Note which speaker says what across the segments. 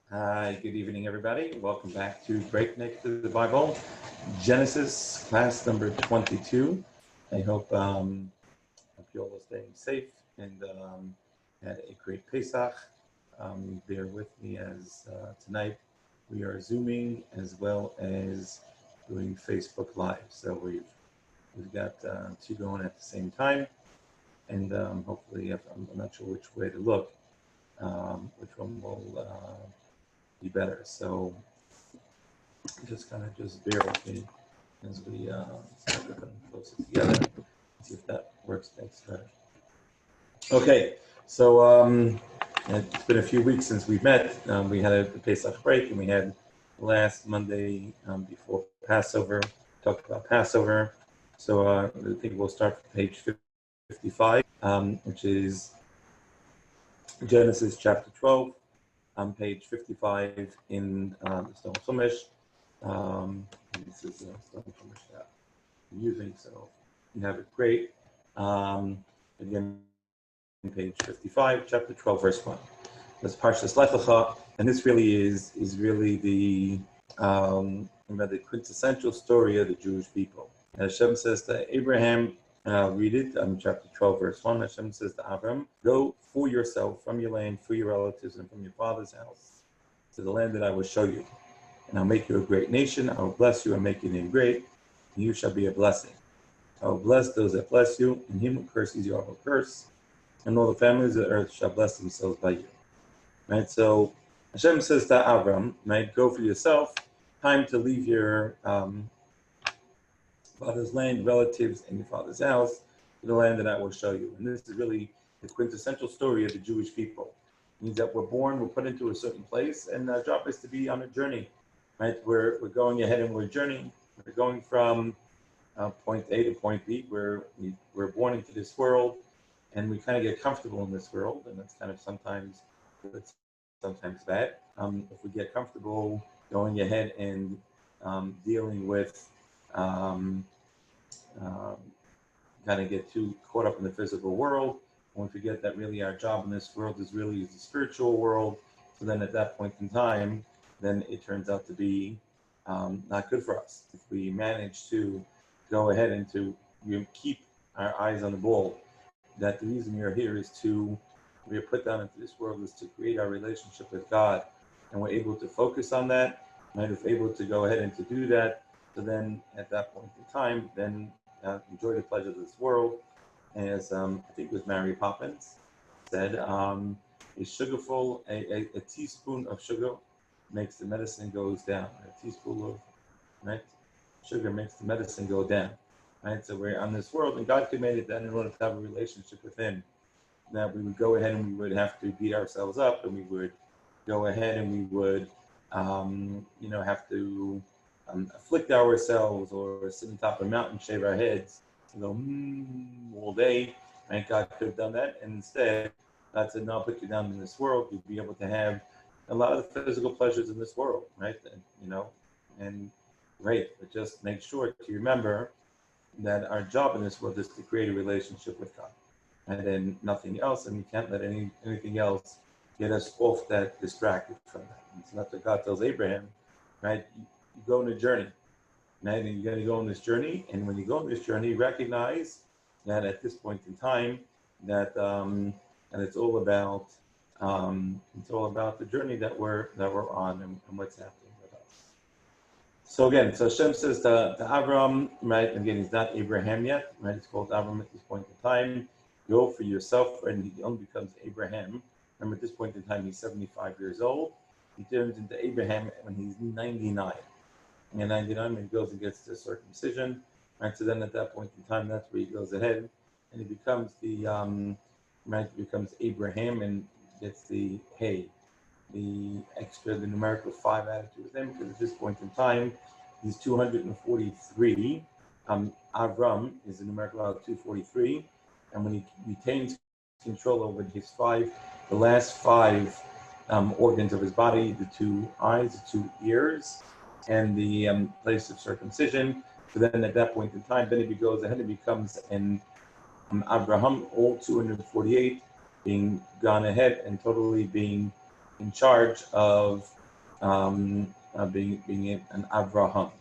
Speaker 1: Hi, good evening, everybody. Welcome back to Breakneck to the Bible, Genesis class number 22. I hope you all are staying safe and had a great Pesach. Bear with me as tonight we are Zooming as well as doing Facebook Live. So we've got two going at the same time, and hopefully, I'm not sure which way to look, which one will be better. So just bear with me as we start to come closer together. See if that works. Thanks, better. Okay, so it's been a few weeks since we've met. We had a Pesach break, and we had last Monday before Passover talked about Passover. So I think we'll start from page 55, which is Genesis chapter 12, on page 55 in the Stone Chumash. This is the Stone Chumash that I'm using, so you have it great. Again, page 55, chapter 12, verse 1. That's Parshas Lech Lecha, and this really is really the quintessential story of the Jewish people. And Hashem says to Abraham, and I'll read it, chapter 12, verse 1. Hashem says to Abram, go for yourself from your land, for your relatives, and from your father's house, to the land that I will show you. And I'll make you a great nation. I will bless you and make your name great, and you shall be a blessing. I will bless those that bless you, and him who curses you I will curse, and all the families of the earth shall bless themselves by you. Right? So Hashem says to Abram, right, go for yourself, time to leave your father's land, relatives, and your father's house, to the land that I will show you. And this is really the quintessential story of the Jewish people. It means that we're born, we're put into a certain place, and our job is to be on a journey. Right? We're going ahead and we're journeying. We're going from point A to point B. We're born into this world, and we kind of get comfortable in this world, and that's kind of sometimes good, sometimes bad. If we get comfortable going ahead and dealing with kind of get too caught up in the physical world, and we forget that really our job in this world is really the spiritual world. So then at that point in time, then it turns out to be not good for us. If we manage to go ahead and to keep our eyes on the ball, that the reason we are here is we are put down into this world is to create our relationship with God, and we're able to focus on that, and if able to go ahead and to do that, so then at that point in time, then enjoy the pleasures of this world. As I think it was Mary Poppins said, a teaspoon of sugar makes the medicine goes down. A teaspoon of sugar makes the medicine go down. Right? So we're on this world, and God commanded that in order to have a relationship with Him, that we would go ahead and we would have to beat ourselves up, and we would go ahead and we would, have to afflict ourselves or sit on top of a mountain, shave our heads, and go all day. Right? God could have done that, and instead, God said, "No, I'll put you down in this world. You'll be able to have a lot of the physical pleasures in this world, right? And great, but just make sure to remember that our job in this world is to create a relationship with God, and then nothing else, and we can't let anything else get us off that, distracted from that. And so that's what God tells Abraham, right? You go on a journey, right? And you're going to go on this journey, and when you go on this journey, recognize that at this point in time, that and it's all about the journey that we're on, and what's happening with us. So again, so Hashem says to Avram, right? And again, he's not Abraham yet, right? It's called Avram at this point in time. Go for yourself, and he only becomes Abraham. Remember, at this point in time, he's 75 years old. He turns into Abraham when he's 99. And 99, when he goes and gets the circumcision, right? So then at that point in time, that's where he goes ahead, and he becomes becomes Abraham, and gets the the numerical 5 added to his name, because at this point in time, he's 243. Avram is the numerical value of 243, and when he retains control over the last 5 organs of his body, the 2 eyes, the 2 ears, and the place of circumcision. So then at that point in time, then he goes ahead and becomes an Abraham, all 248, being gone ahead and totally being in charge of being an Avraham.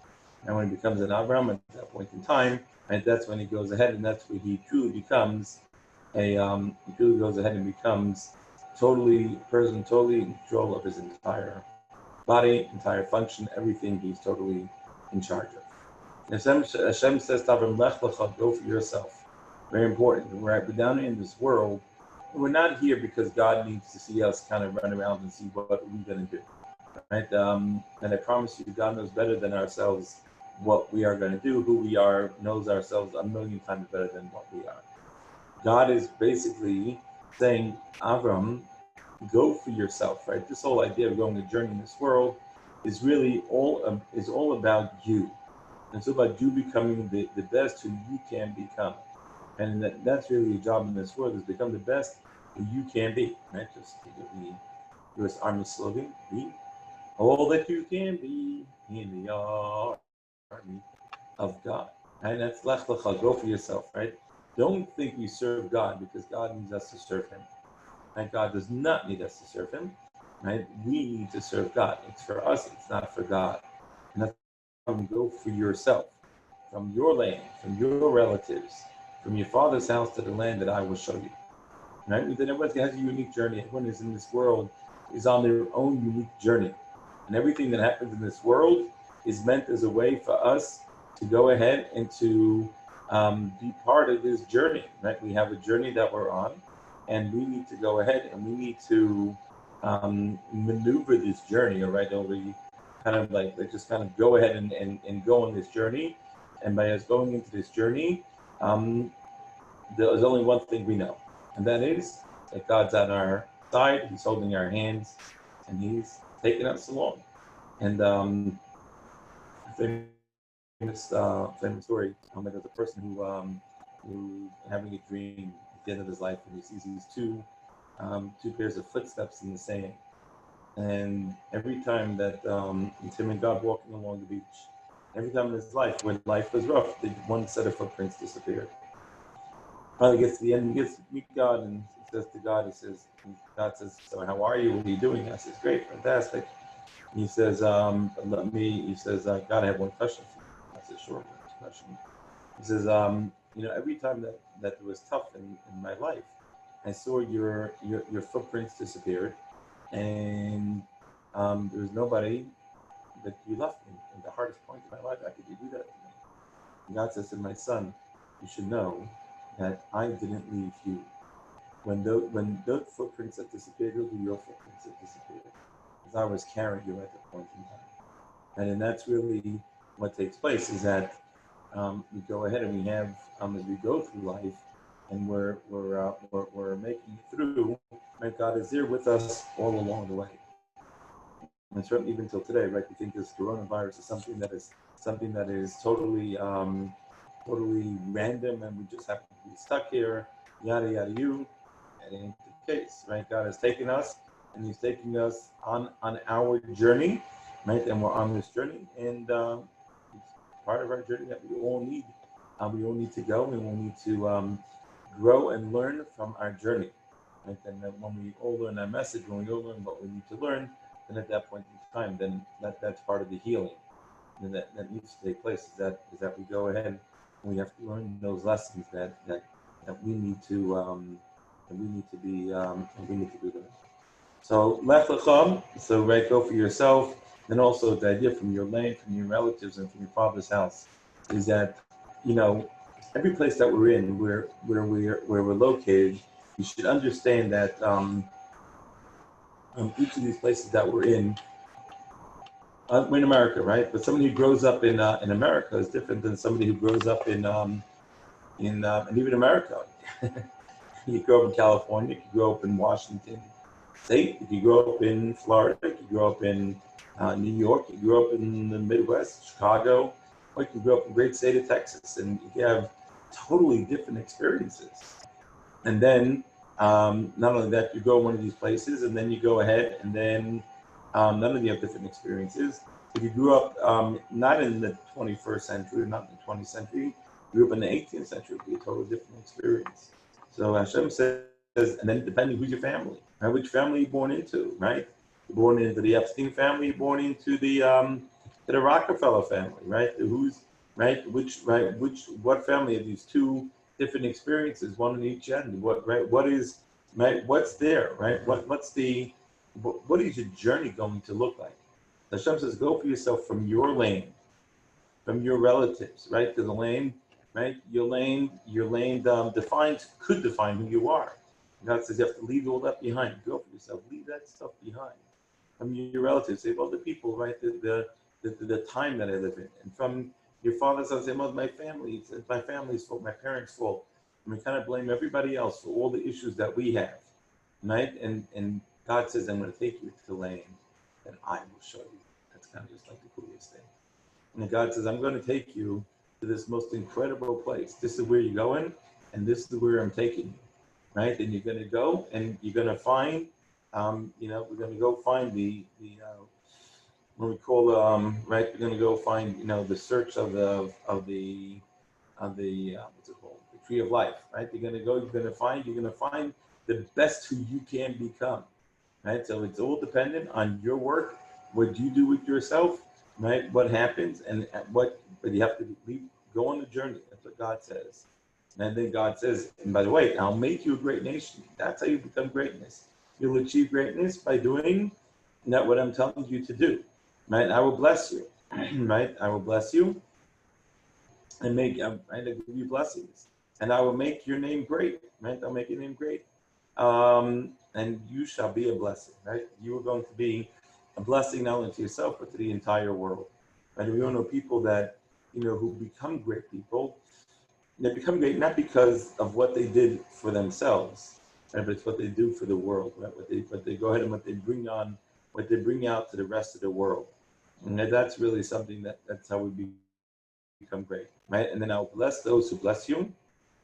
Speaker 1: And when he becomes an Avraham at that point in time, right, that's when he goes ahead, and that's where he truly becomes he truly goes ahead and becomes totally in control of his entire body, entire function, everything. He's totally in charge of. Hashem says to Avram, Lech lecha, go for yourself. Very important. We're down in this world. We're not here because God needs to see us kind of run around and see what we're going to do. Right? And I promise you, God knows better than ourselves what we are going to do. Who we are knows ourselves a million times better than what we are. God is basically saying, Avram, go for yourself. Right? This whole idea of going a journey in this world is really all about you. It's about you becoming the best who you can become. And that's really your job in this world, is become the best who you can be. Right? Just think of the U.S. Army slogan, be all that you can be in the army of God. And that's lech lecha, go for yourself, right? Don't think we serve God because God needs us to serve him. Right? God does not need us to serve him. Right? We need to serve God. It's for us, it's not for God. And that's why we go for yourself, from your land, from your relatives, from your father's house to the land that I will show you. Right? Then everybody has a unique journey. Everyone is in this world is on their own unique journey. And everything that happens in this world is meant as a way for us to go ahead and to be part of this journey. Right? We have a journey that we're on, and we need to go ahead and we need to maneuver this journey. All right, we kind of like just kind of go ahead and go on this journey. And by us going into this journey, there's only one thing we know, and that is that God's on our side. He's holding our hands, and he's taking us along. And famous story. There's a person who having a dream at the end of his life, and he sees these two pairs of footsteps in the sand. And every time that it's him and God walking along the beach, every time in his life, when life was rough, one set of footprints disappeared. Finally gets to the end, he gets to meet God, and he says to God, God says, so how are you? What are you doing? I says, great, fantastic. And he says, God, I have one question for you. I said, sure, what's the question? He says, every time that it was tough in my life, I saw your footprints disappeared, and there was nobody that you left me in the hardest point of my life. How could you do that to me? And God says to my son, you should know that I didn't leave you. When those footprints that disappeared, those were your footprints that disappeared. Because I was carrying you at that point in time. And that's really what takes place, is that we go ahead and we have, as we go through life, and we're making it through, right? God is there with us all along the way. And certainly even till today, right? We think this coronavirus is something that is totally random, and we just happen to be stuck here, yada yada you. That ain't the case, right? God has taken us, and he's taking us on our journey, right? And we're on this journey, and it's part of our journey that we all need. We all need to go, and we all need to grow and learn from our journey. Right? And then when we all learn our message, when we all learn what we need to learn, then at that point in time, then that's part of the healing. And that needs to take place, is that we go ahead and we have to learn those lessons that we need to be learning. So lech lecha, so right, go for yourself. And also the idea from your land, from your relatives, and from your father's house, is that every place that we're in, where we're located, you should understand that each of these places that we're in America, right? But somebody who grows up in America is different than somebody who grows up in and even America. You grow up in California, you grow up in Washington State, if you grow up in Florida, if you grow up in New York, you grew up in the Midwest, Chicago, or you can grow up in the great state of Texas, and you have totally different experiences. And then not only that, you go one of these places, and then you go ahead, and then none of you have different experiences. If you grew up not in the 21st century, not in the 20th century, you grew up in the 18th century, it would be a totally different experience. So Hashem says, and then depending who's your family, right? Which family you're born into, right? You're born into the Epstein family. You're born into the Rockefeller family, right? Who's right? What family of these two different experiences, one on each end? What right? What is right? What's there, right? What is your journey going to look like? Hashem says, go for yourself from your lane, from your relatives, right? To the lane, right? Your lane could define who you are. God says you have to leave all that behind. Go for yourself. Leave that stuff behind. From your relatives, say, well, the people, right? The time that I live in, and from your father's house, say, well, my family, it's my family's fault, my parents' fault, and we kind of blame everybody else for all the issues that we have, right? And God says, I'm going to take you to the lane, and I will show you. That's kind of just like the coolest thing. And God says, I'm going to take you to this most incredible place. This is where you're going, and this is where I'm taking you, right? And you're going to go, and you're going to find, we're going to go find what we call, right? We're going to go find, the search of the what's it called? The tree of life, right? You're going to find the best who you can become, right? So it's all dependent on your work, what you do with yourself, right? What happens but you have to go on the journey. That's what God says. And then God says, and by the way, I'll make you a great nation. That's how you become greatness. You'll achieve greatness by doing what I'm telling you to do, right? I will bless you, right? I will bless you and I give you blessings, and I will make your name great, right? I'll make your name great, and you shall be a blessing, right? You are going to be a blessing not only to yourself but to the entire world. And we all know people that who become great people. They become great not because of what they did for themselves, right? But it's what they do for the world, right? What they go ahead and what they bring out to the rest of the world, and that's really something that's how we become great, right? And then I'll bless those who bless you,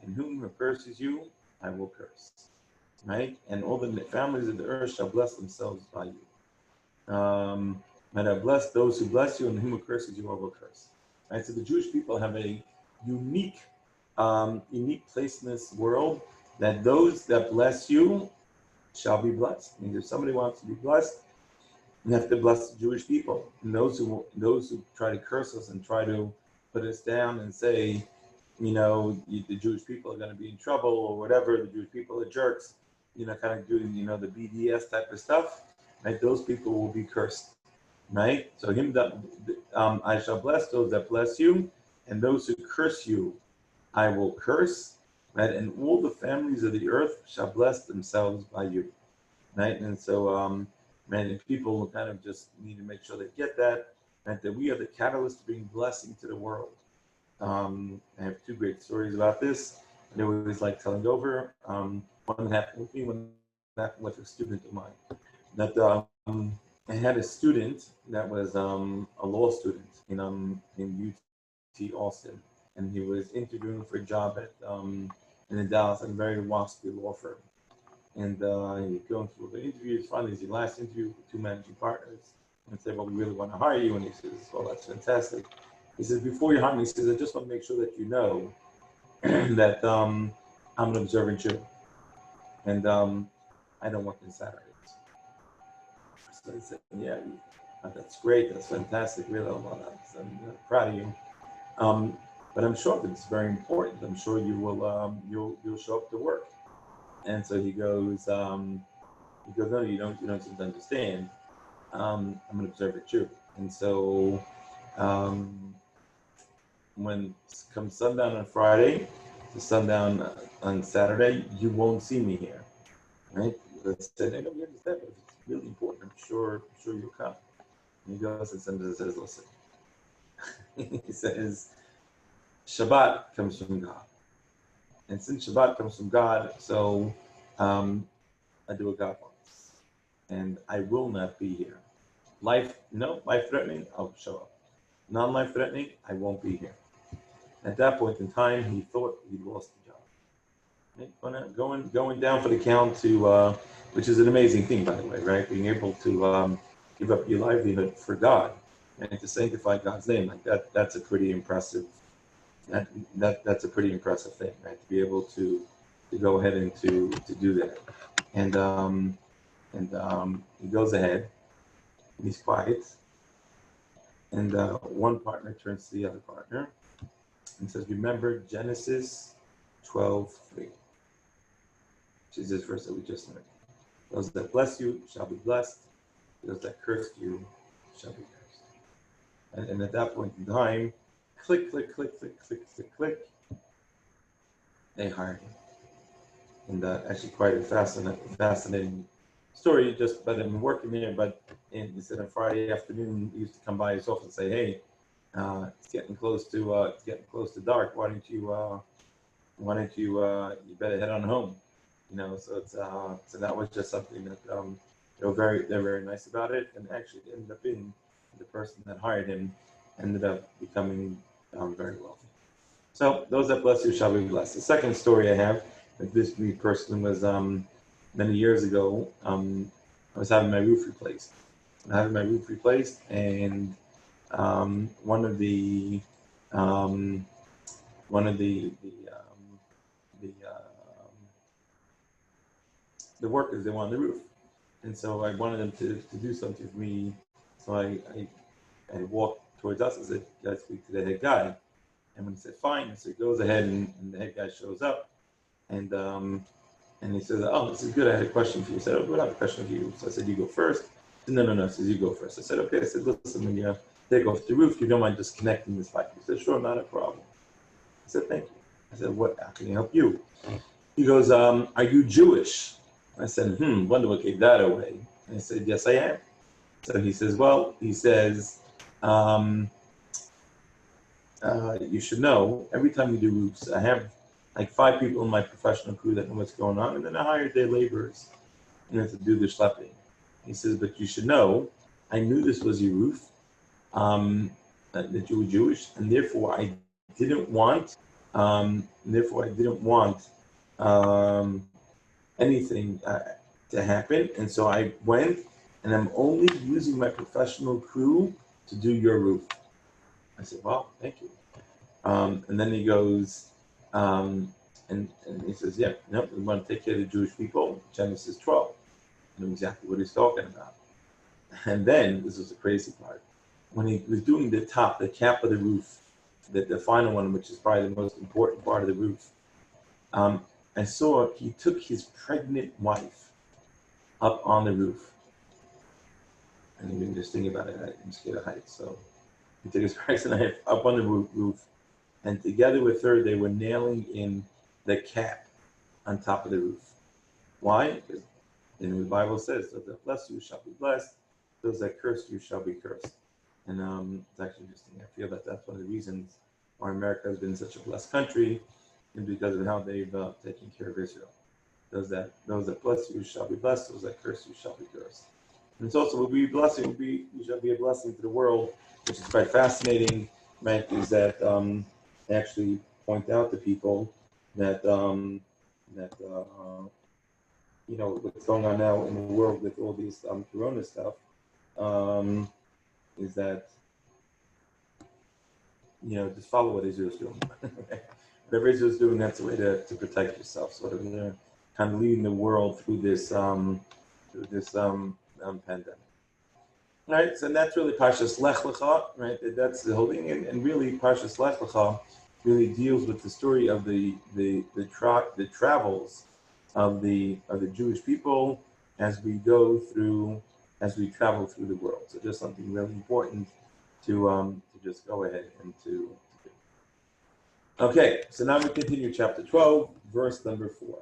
Speaker 1: and whom curses you, I will curse, right? And all the families of the earth shall bless themselves by you. And I bless those who bless you, and whom curses you, I will curse. Right? So the Jewish people have a unique place in this world, that those that bless you shall be blessed. I mean, if somebody wants to be blessed, you have to bless the Jewish people. And those who try to curse us and try to put us down and say, the Jewish people are going to be in trouble or whatever, the Jewish people are jerks, kind of doing, the BDS type of stuff, right? Those people will be cursed, right? So I shall bless those that bless you, and those who curse you, I will curse, right? And all the families of the earth shall bless themselves by you, right? And so, and people kind of just need to make sure they get that, right? That we are the catalyst to bring blessing to the world. I have two great stories about this. I always like telling over. One happened with me, one happened with a student of mine. That I had a student that was a law student in UT Austin, and he was interviewing for a job in the Dallas, a very waspy law firm. And he was going through the interviews. Finally, his last interview with two managing partners, and said, "Well, we really want to hire you." And he says, "Well, that's fantastic." He says, "Before you hire me," he says, "I just want to make sure that you know that I'm an observant Jew, and I don't work on Saturdays." So I said, "Yeah, that's great. That's fantastic. Really, I'm proud of you. But I'm sure that it's very important. I'm sure you will you'll show up to work." And so he goes, "No, you don't seem to understand. I'm an observant Jew, and so when comes sundown on Friday to sundown on Saturday, you won't see me here, right?" I said, "I know you understand, but it's really important. I'm sure you'll come." And he goes and says, "Listen," he says, "Shabbat comes from God. And since Shabbat comes from God, so I do what God wants. And I will not be here. Life-threatening, I'll show up. Non-life-threatening, I won't be here." At that point in time, he thought he lost the job. Right? Going down for the count to, which is an amazing thing, by the way, right? Being able to give up your livelihood for God and to sanctify God's name, like that's a pretty impressive. That's a pretty impressive thing, right? To be able to go ahead and to do that, and he goes ahead And he's quiet. And one partner turns to the other partner and says, remember Genesis 12:3, which is this verse that we just learned. Those that bless you shall be blessed. Those that curse you shall be cursed. And at that point in time, click, click, click, click, click, click, click, they hired him. And actually quite a fascinating story, just about him working there, but he said on Friday afternoon, he used to come by his office and say, hey, it's getting close to dark. Why don't you better head on home? So it's so that was just something that they're very nice about it, and actually ended up being the person that hired him ended up becoming very wealthy. So those that bless you shall be blessed. The second story I have, that this person was many years ago. I was having my roof replaced. And one of the workers, they wanted the roof, and so I wanted them to do something for me. So I walked towards us and said, "Can I speak to the head guy?" And when he said fine, so he goes ahead and the head guy shows up, and he says, "Oh, this is good. I had a question for you." I said, "Oh, good. I have a question for you." So I said, "You go first." He said, No. He says, "You go first." I said, "Okay." I said, "Listen, when you take off the roof, you don't mind just connecting this pipe?" He said, "Sure, not a problem." I said, "Thank you." I said, "How can I help you?" He goes, "Are you Jewish?" I said, wonder what gave that away. And he said, "Yes, I am." So he says, you should know, every time you do roofs, I have like 5 people in my professional crew that know what's going on, and then I hired their laborers to do the schlepping. He says, "But you should know, I knew this was your roof, that you were Jewish, and therefore I didn't want anything to happen, and so I went, and I'm only using my professional crew to do your roof." I said, "Well, thank you." And then he goes, and he says, "Yeah, no, we want to take care of the Jewish people." Genesis 12. I knew exactly what he's talking about. And then, this was the crazy part, when he was doing the cap of the roof, the final one, which is probably the most important part of the roof, I saw he took his pregnant wife up on the roof. And you can just think about it, I'm scared of heights. So he took his pregnant wife up on the roof, and together with her, they were nailing in the cap on top of the roof. Why? Because the Bible says, "Those that bless you shall be blessed; those that curse you shall be cursed." And it's actually interesting. I feel that that's one of the reasons why America has been such a blessed country, and because of how they've taken care of Israel. Those that bless you shall be blessed; those that curse you shall be cursed. And it's also we shall be a blessing to the world, which is quite fascinating. Right? Is that they actually point out to people that what's going on now in the world with all these corona stuff, is that just follow what Israel's doing. Whatever Israel's doing, that's the way to protect yourself. Sort of, kind of leading the world through this pandemic. Right, so that's really Parshas Lech Lecha, right? That's the whole thing, and really Parshas Lech Lecha really deals with the story of the travels of the Jewish people as we travel through the world. So just something really important to just go ahead and to do. Okay, so now we continue chapter 12, verse number 4.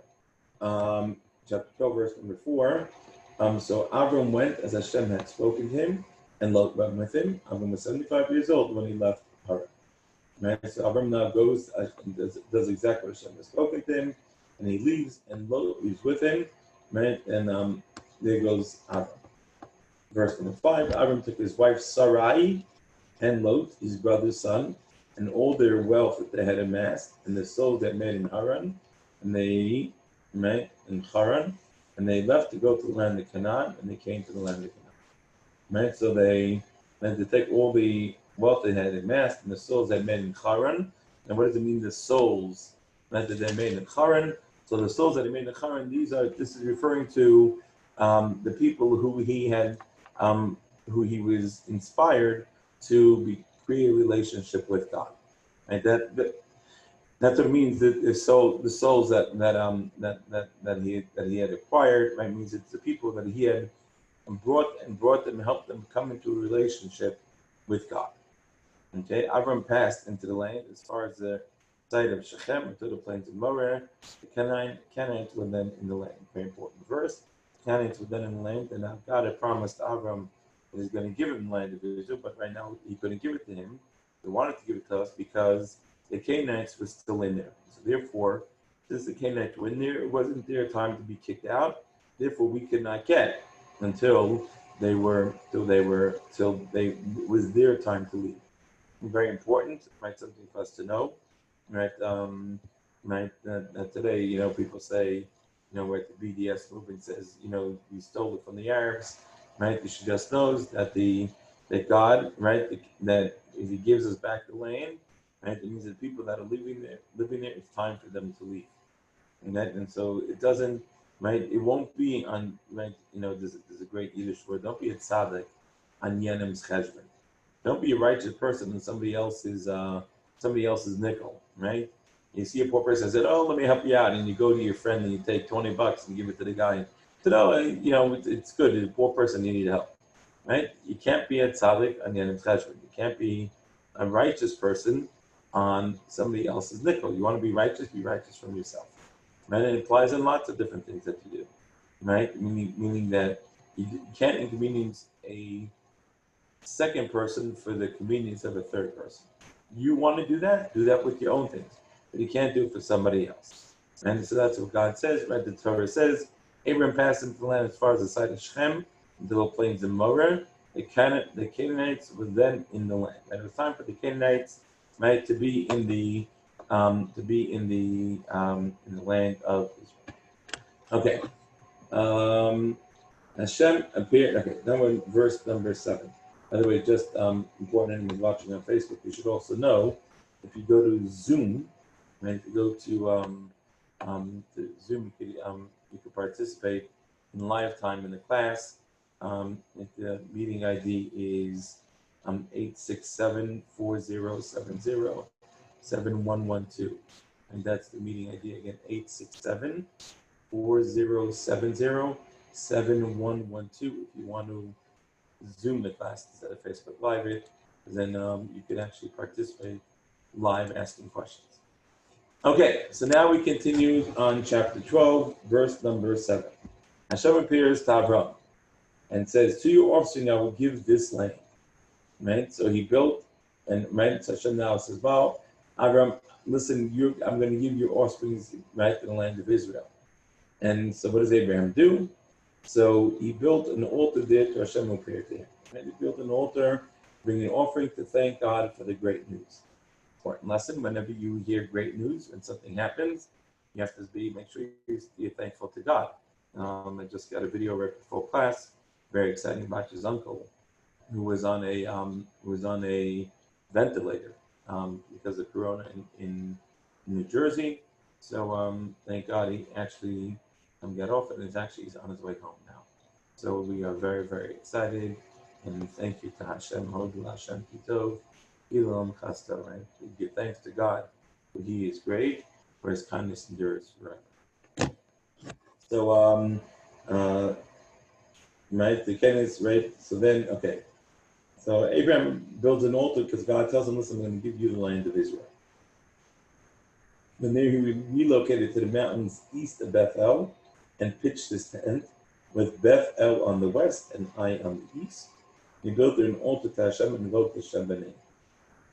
Speaker 1: Chapter 12, verse number 4. So Avram went as Hashem had spoken to him, and Lot went with him. Avram was 75 years old when he left Haran. Right? So Avram now goes and does exactly what Hashem has spoken to him, and he leaves, and Lot leaves with him. Right? And there goes Avram. Verse number 5. Avram took his wife Sarai and Lot, his brother's son, and all their wealth that they had amassed, and the souls that made in Haran, and they met in Haran. And they left to go to the land of Canaan, and they came to the land of Canaan. Right? So they had to take all the wealth they had amassed and the souls they made in Haran. And what does it mean, the souls that they made in Haran? So the souls that he made in Haran, this is referring to the people who he had who he was inspired to create a relationship with God. Right? That's what it means. That the souls that he had acquired, right, means it's the people that he had brought them, helped them come into a relationship with God. Okay, Avram passed into the land as far as the site of Shechem, into the plains of Moria. The Canaanites were then in the land. Very important verse. Canaanites were then in the land, and now God had promised Avram that He's going to give him the land of Israel, but right now He couldn't give it to him. He wanted to give it to us because the Canaanites were still in there. So therefore, since the Canaanites were in there, it wasn't their time to be kicked out. Therefore, we could not get until it was their time to leave. Very important, right? Something for us to know, right? That today, people say, where the BDS movement says, we stole it from the Arabs, right? You should just know that God, right, that if He gives us back the land, right, it means that people that are living there, it's time for them to leave, and so it doesn't, right? It won't be on, right? There's a great Yiddish word. Don't be a tzaddik on Yenim's cheshbon. Don't be a righteous person in somebody else's nickel, right? You see a poor person and said, "Oh, let me help you out," and you go to your friend and you take $20 and give it to the guy. So no, it's good. It's a poor person, you need help, right? You can't be a tzaddik on Yenim Cheshbon. You can't be a righteous person on somebody else's nickel. You want to be righteous from yourself, right? And it applies in lots of different things that you do, right? Meaning that you can't inconvenience a second person for the convenience of a third person. You want to do that with your own things, but you can't do it for somebody else. And so that's what God says, right? The Torah says, Abraham passed into the land as far as the site of Shechem, into the plains of Moria. The Canaanites were then in the land. And it was time for the Canaanites, right, to be in the land of Israel. Okay. Hashem appeared. Okay, now we're in verse number 7. By the way, just important anyone watching on Facebook, you should also know if you go to Zoom, right? If you go to Zoom, you could participate in live time in the class. The meeting ID is 867-4070-7112, and that's the meeting ID again, 867-4070-7112. If you want to Zoom the class instead of Facebook Live it, then you can actually participate live asking questions. Okay, so now we continue on chapter 12, verse number 7. Hashem appears to Avram and says, "To your offspring I will give this land." Right? So he built, and right, so Hashem now says, "Well, Avram, listen, I'm going to give your offspring right to the land of Israel." And so what does Abraham do? So he built an altar there to Hashem who appeared to him. And he built an altar, bringing an offering to thank God for the great news. Important lesson: whenever you hear great news, when something happens, you have to make sure you're thankful to God. I just got a video right before class, very exciting about his uncle, who was on a ventilator because of Corona in New Jersey. So thank God he actually got off it, and he's on his way home now. So we are very, very excited, and thank you to Hashem, Hodu Hashem Kitov, Ilom Chasto, right? We give thanks to God, for He is great, for His kindness endures forever. So, right, the Kenis, right? So then, okay. So Abraham builds an altar because God tells him, "Listen, I'm going to give you the land of Israel." Then there he relocated to the mountains east of Bethel and pitched his tent with Bethel on the west and Ai on the east. He built there an altar to Hashem and invoked Hashem by name.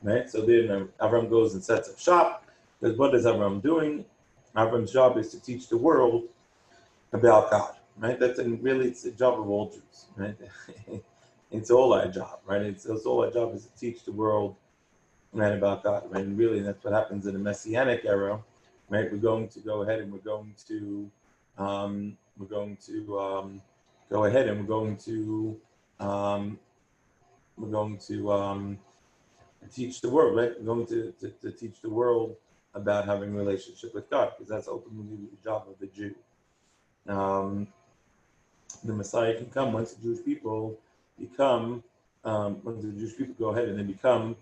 Speaker 1: Right? So then Avram goes and sets up shop. Because what is Avram doing? Avram's job is to teach the world about God. Right? It's the job of all Jews. Right? It's all our job. Right? It's all our job is to teach the world, right, about God. Right? And really, that's what happens in the Messianic era. Right? We're going to go ahead and we're going to teach the world, right? We're going to teach the world about having a relationship with God, because that's ultimately the job of the Jew. The Messiah can come once the Jewish people become, when the Jewish people go ahead and they become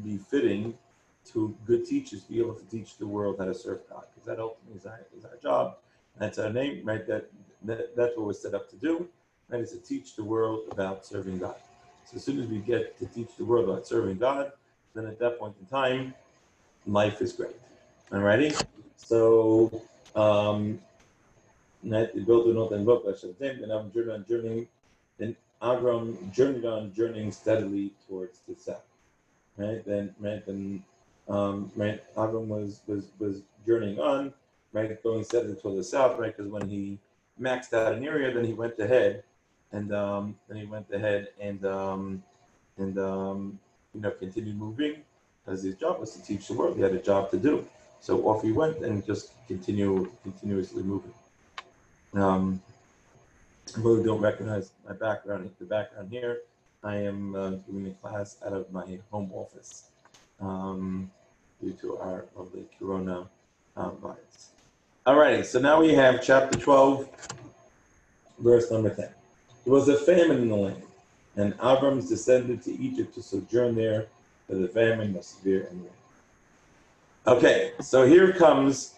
Speaker 1: befitting to good teachers, be able to teach the world how to serve God, because that ultimately is our job. That's our name, right? That's what we're set up to do, right? Is to teach the world about serving God. So as soon as we get to teach the world about serving God, then at that point in time, life is great. Alrighty? So, they built the north and book, and I'm journeying, then Avram journeying steadily towards the south. Right? Then Avram was journeying on, right, going steadily toward the south, right? Because when he maxed out an area, then he went ahead and continued moving, because his job was to teach the world. He had a job to do, so off he went and just continuously moving. I really don't recognize my background. The background here, I am doing a class out of my home office due to our lovely Corona vibes. Alrighty, so now we have chapter 12, verse number 10. There was a famine in the land, and Abram descended to Egypt to sojourn there, for the famine was severe in the land. Okay, so here comes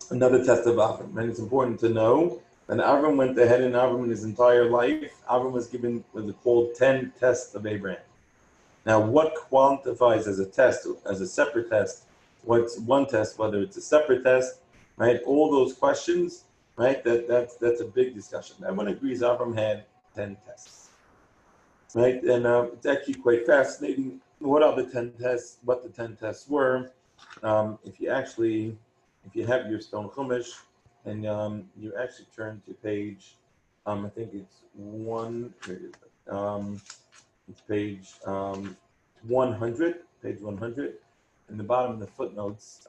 Speaker 1: another test of Avram, and it's important to know that Avram went ahead, and Avram in his entire life, Avram was given what is called 10 tests of Abraham. Now, what quantifies as a test, as a separate test? What's one test, whether it's a separate test, right? All those questions, right? That's a big discussion. Everyone agrees Avram had 10 tests, right? And it's actually quite fascinating. What are the 10 tests? What the 10 tests were? If you have your stone chumash, and you actually turn to page, I think it's it's page 100, page 100. In the bottom of the footnotes,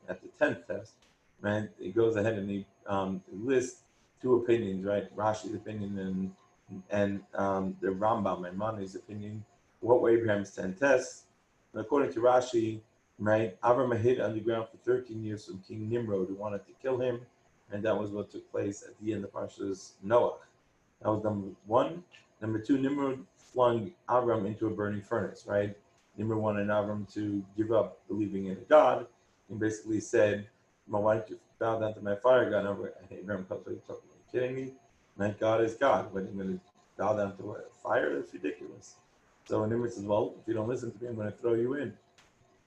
Speaker 1: at the 10th test, right, it goes ahead and he lists two opinions, right? Rashi's opinion and the Rambam and Mani's opinion. What were Abraham's 10 tests? And according to Rashi, right, Avram hid underground for 13 years from King Nimrod, who wanted to kill him, and that was what took place at the end of Parshas Noah. That was number one. Number two, Nimrod flung Avram into a burning furnace, right? Nimrod wanted Avram to give up believing in a God, and basically said, "Well, why don't you bow down to my fire god?" And Abraham comes, "Are you kidding me? My God is God. But I'm going to bow down to a fire? That's ridiculous." So Nimrod says, "Well, if you don't listen to me, I'm going to throw you in."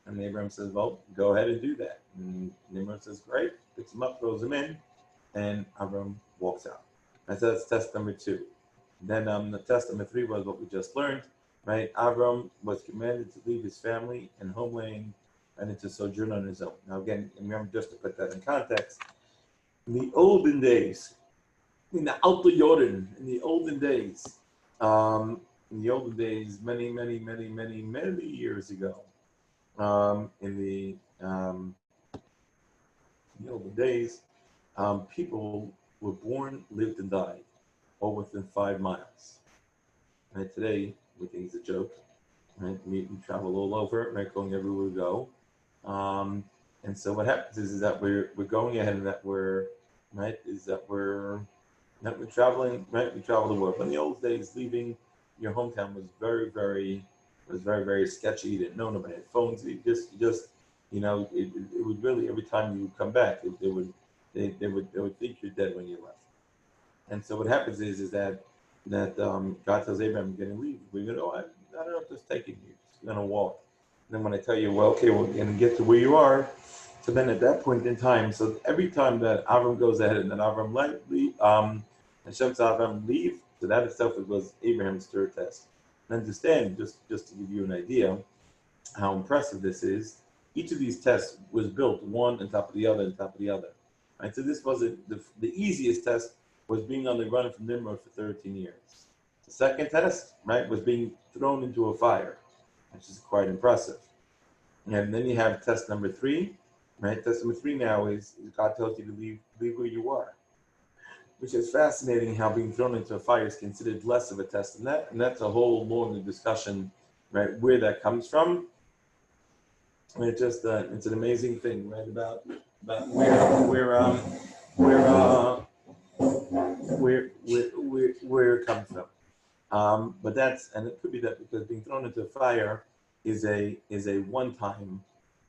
Speaker 1: And Abraham says, "Well, go ahead and do that." And Nimrod says, "Great," picks him up, throws him in, and Avram walks out. And so that's test number two. Then the test number three was what we just learned, right? Avram was commanded to leave his family and homeland and to sojourn on his own. Now again, remember, just to put that in context, in the olden days, in the Alto Jordan, in the olden days, many years ago, in the olden days, people were born, lived, and died all within 5 miles. Right? Today, we think it's a joke. Right? We travel all over, right? Going everywhere we go. And so what happens is that we're going ahead, and that we're traveling, right? We travel the world. But in the old days, leaving your hometown was very, very sketchy. You didn't know, nobody had phones. It would really, every time you would come back, they would think you're dead when you left. And so what happens is that God tells Abraham, "You're going to leave. We're going to, I don't know if this taking you. You're going to walk." And then when I tell you, well, okay, we're going to get to where you are. So then at that point in time, so every time that Avram goes ahead and then Avram Hashem says Avram leave, so that itself was Abraham's third test. And understand, just to give you an idea how impressive this is, each of these tests was built one on top of the other, on top of the other. Right? So this wasn't the easiest test was being on the run from Nimrod for 13 years. The second test, right, was being thrown into a fire, which is quite impressive. And then you have test number 3, right? Test number 3 now is God tells you to leave where you are, which is fascinating how being thrown into a fire is considered less of a test than that. And that's a whole longer discussion, right, where that comes from. And it's just, it's an amazing thing, right, about where where it comes from. But that's, and it could be that because being thrown into fire is a one-time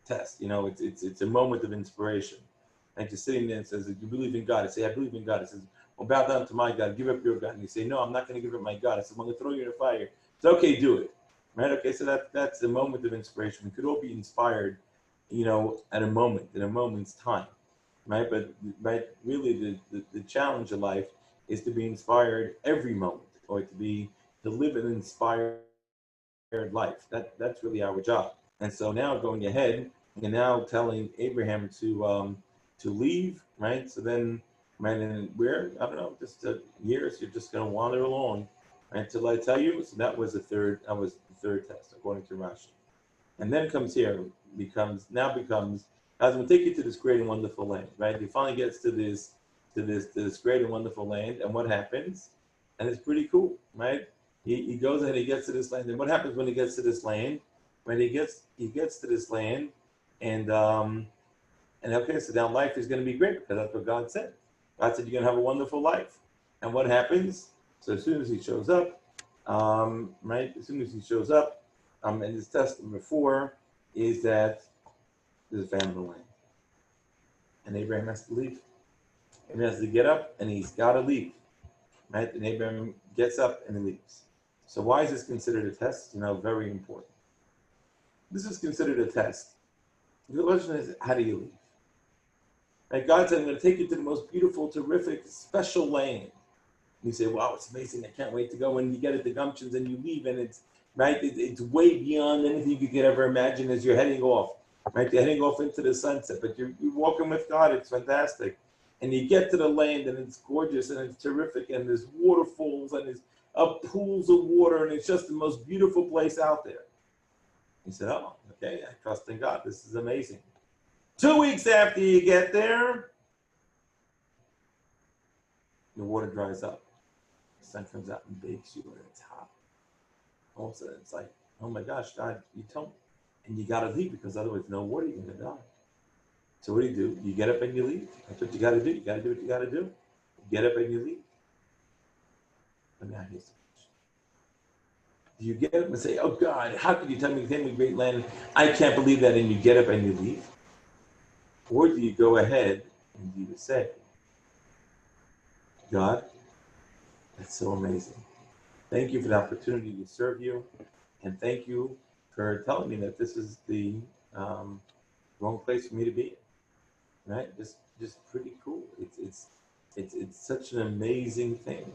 Speaker 1: test. You know, it's a moment of inspiration. And just sitting there and says, "Do you believe in God?" I say, "I believe in God." It says, "Well, bow down to my God. Give up your God." And you say, "No, I'm not going to give up my God." I said, "I'm going to throw you in the fire." It's okay, do it. Right? Okay, so that's a moment of inspiration. We could all be inspired, you know, at a moment, in a moment's time. Right? But right, really the challenge of life is to be inspired every moment, or to live an inspired life. That's really our job. And so now going ahead and now telling Abraham to leave, right? So then, right, and where, I don't know, just years you're just going to wander along, right, until I tell you. So that was the third test according to Rashi. And then comes here, becomes, I was going to take you to this great and wonderful land, right? He finally gets to this great and wonderful land, and what happens? And it's pretty cool, right? He goes ahead, he gets to this land, and what happens when he gets to this land? When he gets to this land, and okay, so now life is going to be great because that's what God said. God said you're going to have a wonderful life, and what happens? So as soon as he shows up, right? As soon as he shows up, and his test number 4 is that there's a famine in the land, and Abraham has to leave. Abraham has to get up, and he's got to leave, right? And Abraham gets up and he leaves. So why is this considered a test? You know, very important. This is considered a test. The question is, how do you leave? Right? God said, I'm going to take you to the most beautiful, terrific, special land. And you say, wow, it's amazing. I can't wait to go. And you get it, the gumptions, and you leave, and it's, right, it's way beyond anything you could ever imagine as you're heading off. Right? You're heading off into the sunset, but you're walking with God. It's fantastic. And you get to the land, and it's gorgeous, and it's terrific, and there's waterfalls, and there's pools of water, and it's just the most beautiful place out there. He said, oh, okay, I trust in God. This is amazing. 2 weeks after you get there, the water dries up. The sun comes out and bakes you, and it's hot. All of a sudden, it's like, oh my gosh, God, you told me. And you got to leave because otherwise, no water, you're going to die. So what do? You get up and you leave. That's what you got to do. You got to do what you got to do. You get up and you leave. But now here's the question. Do you get up and say, oh God, how could you tell me to take me to great land? I can't believe that. And you get up and you leave? Or do you go ahead and do you say, God, that's so amazing. Thank you for the opportunity to serve you. And thank you for telling me that this is the wrong place for me to be in. Right? Just pretty cool. It's such an amazing thing.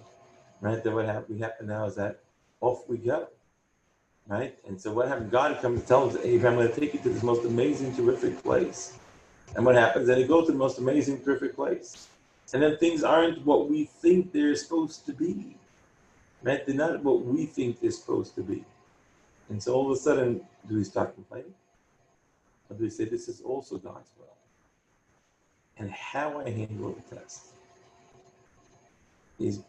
Speaker 1: Right? That what happened now is that off we go. Right? And so what happened? God comes to tell us, Abraham, I'm going to take you to this most amazing, terrific place. And what happens? Then he goes to the most amazing, terrific place. And then things aren't what we think they're supposed to be. Right? They're not what we think they're supposed to be. And so all of a sudden, do we start complaining? Or do we say, this is also God's will? And how I handle the test is,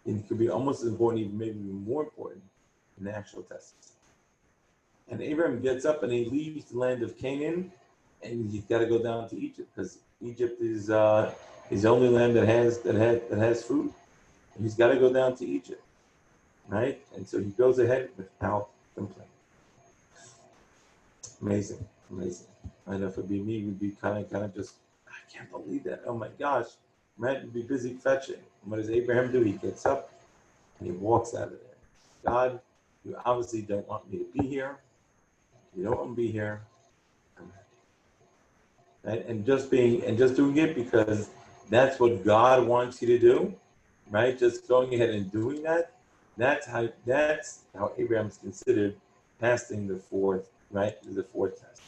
Speaker 1: it could be almost as important, even maybe even more important, than the actual test. And Abraham gets up and he leaves the land of Canaan, and he's got to go down to Egypt because Egypt is the only land that has food. And he's got to go down to Egypt, right? And so he goes ahead without complaining. Amazing. I know if it'd be me, we'd be kind of just, I can't believe that. Oh my gosh, man, would be busy fetching. And what does Abraham do? He gets up and he walks out of there. God, you obviously don't want me to be here. You don't want me to be here. I'm happy. Right? And just doing it because that's what God wants you to do, right? Just going ahead and doing that. That's how Abraham's considered passing the fourth, right? The fourth test.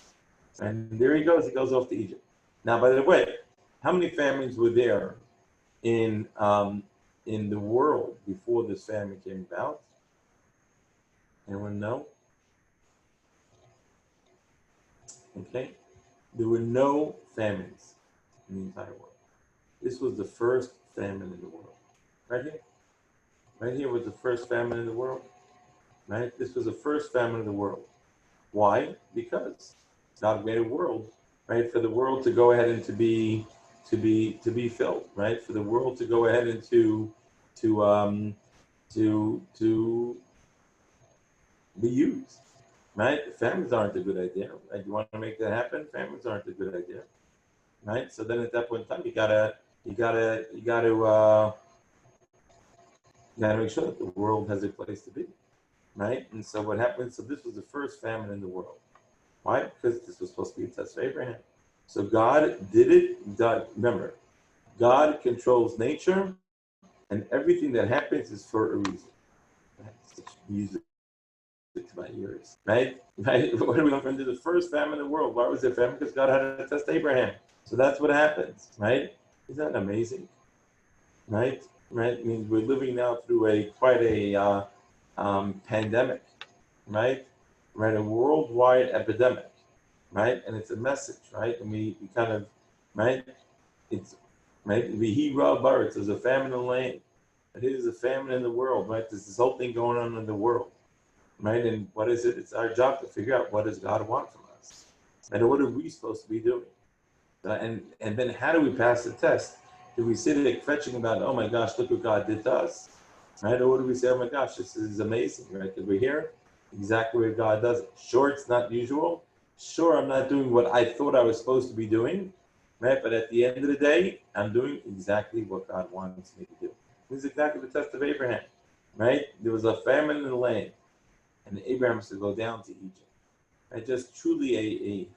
Speaker 1: And there he goes. He goes off to Egypt. Now, by the way, how many famines were there in the world before this famine came about? Anyone know? Okay, there were no famines in the entire world. This was the first famine in the world. Right here. Right here was the first famine in the world. Right? This was the first famine in the world. Why? Because God made a world, right, for the world to go ahead and to be be filled, right? For the world to go ahead and to be used, right? Famines aren't a good idea, right? You want to make that happen, famines aren't a good idea, right? So then at that point in time, you gotta make sure that the world has a place to be, right? And so what happened? So this was the first famine in the world. Why? Because this was supposed to be a test of Abraham. So God did it. God, remember, God controls nature, and everything that happens is for a reason. Such music to my ears, right? Right? What are we going to do? The first famine in the world. Why was there famine? Because God had to test Abraham. So that's what happens, right? Isn't that amazing? Right? Right? I mean, we're living now through quite a pandemic, right? Right? A worldwide epidemic, right? And it's a message, right? And we kind of, right? It's right. The Baritz, there's a famine in the land. It is a famine in the world, right? There's this whole thing going on in the world, right? And what is it? It's our job to figure out what does God want from us, and what are we supposed to be doing, and then how do we pass the test? Do we sit there fetching about, oh my gosh, look what God did to us, right? Or do we say, oh my gosh, this is amazing, right? Because we're here exactly where God does it. Sure, it's not usual. Sure, I'm not doing what I thought I was supposed to be doing, right? But at the end of the day, I'm doing exactly what God wants me to do. This is exactly the test of Abraham, right? There was a famine in the land, and Abraham has to go down to Egypt. Right? Just truly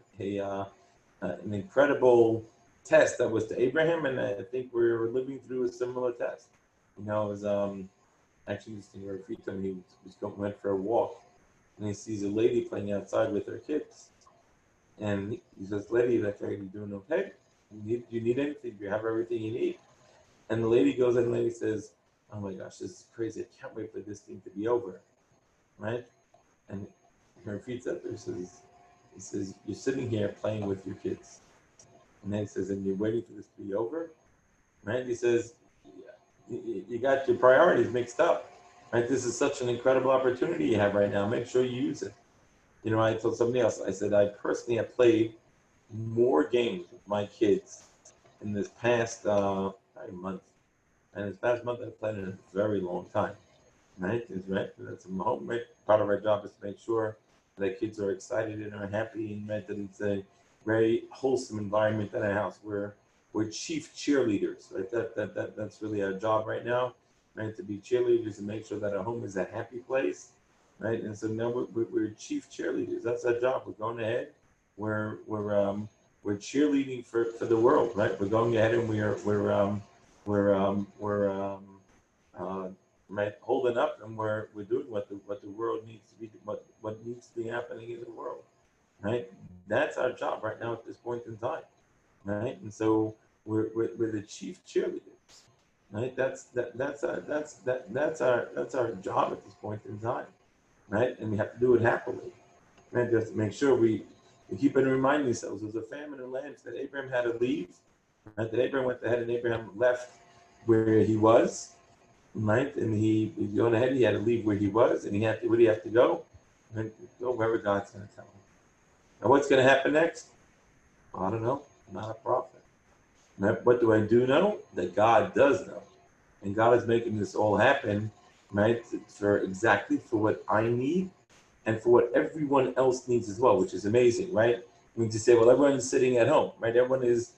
Speaker 1: an incredible test that was to Abraham, and I think we're living through a similar test. You know, it was actually this thing where he went for a walk, and he sees a lady playing outside with her kids, and he says, "Lady, like, are you doing okay? You need anything? Do you have everything you need?" And the lady goes in, and the lady says, "Oh my gosh, this is crazy! I can't wait for this thing to be over." Right? And her feet up there says, "You're sitting here playing with your kids." And then he says, "And you're waiting for this to be over?" Right? He says, you got your priorities mixed up. Right? This is such an incredible opportunity you have right now. Make sure you use it. You know, I told somebody else, I said, I personally have played more games with my kids in this past month. And this past month, I've played in a very long time. Right? Right? That's a home. Right? Part of our job is to make sure that kids are excited and are happy, and right, that it's a very wholesome environment in our house. We're chief cheerleaders. Right? That's really our job right now. Right? To be cheerleaders and make sure that our home is a happy place. Right? And so now we're chief cheerleaders. That's our job. We're going ahead. We're cheerleading for the world. Right? We're going ahead and we're right, holding up, and we're doing what the world needs to be, what needs to be happening in the world, right? That's our job right now at this point in time, right? And so we're the chief cheerleaders, right? That's our job at this point in time, right? And we have to do it happily, right? Just to make sure we keep on reminding ourselves there's a famine in the land that Abraham had to leave, right? That Abraham went ahead and Abraham left where he was, right? And he going ahead, he had to leave where he was, and he had to, where do you have to go? And go wherever God's going to tell him. Now, what's going to happen next? I don't know. I'm not a prophet. Now, what do I do know? That God does know. And God is making this all happen, right? For exactly for what I need and for what everyone else needs as well, which is amazing, right? I mean, to say, well, everyone's sitting at home, right? Everyone is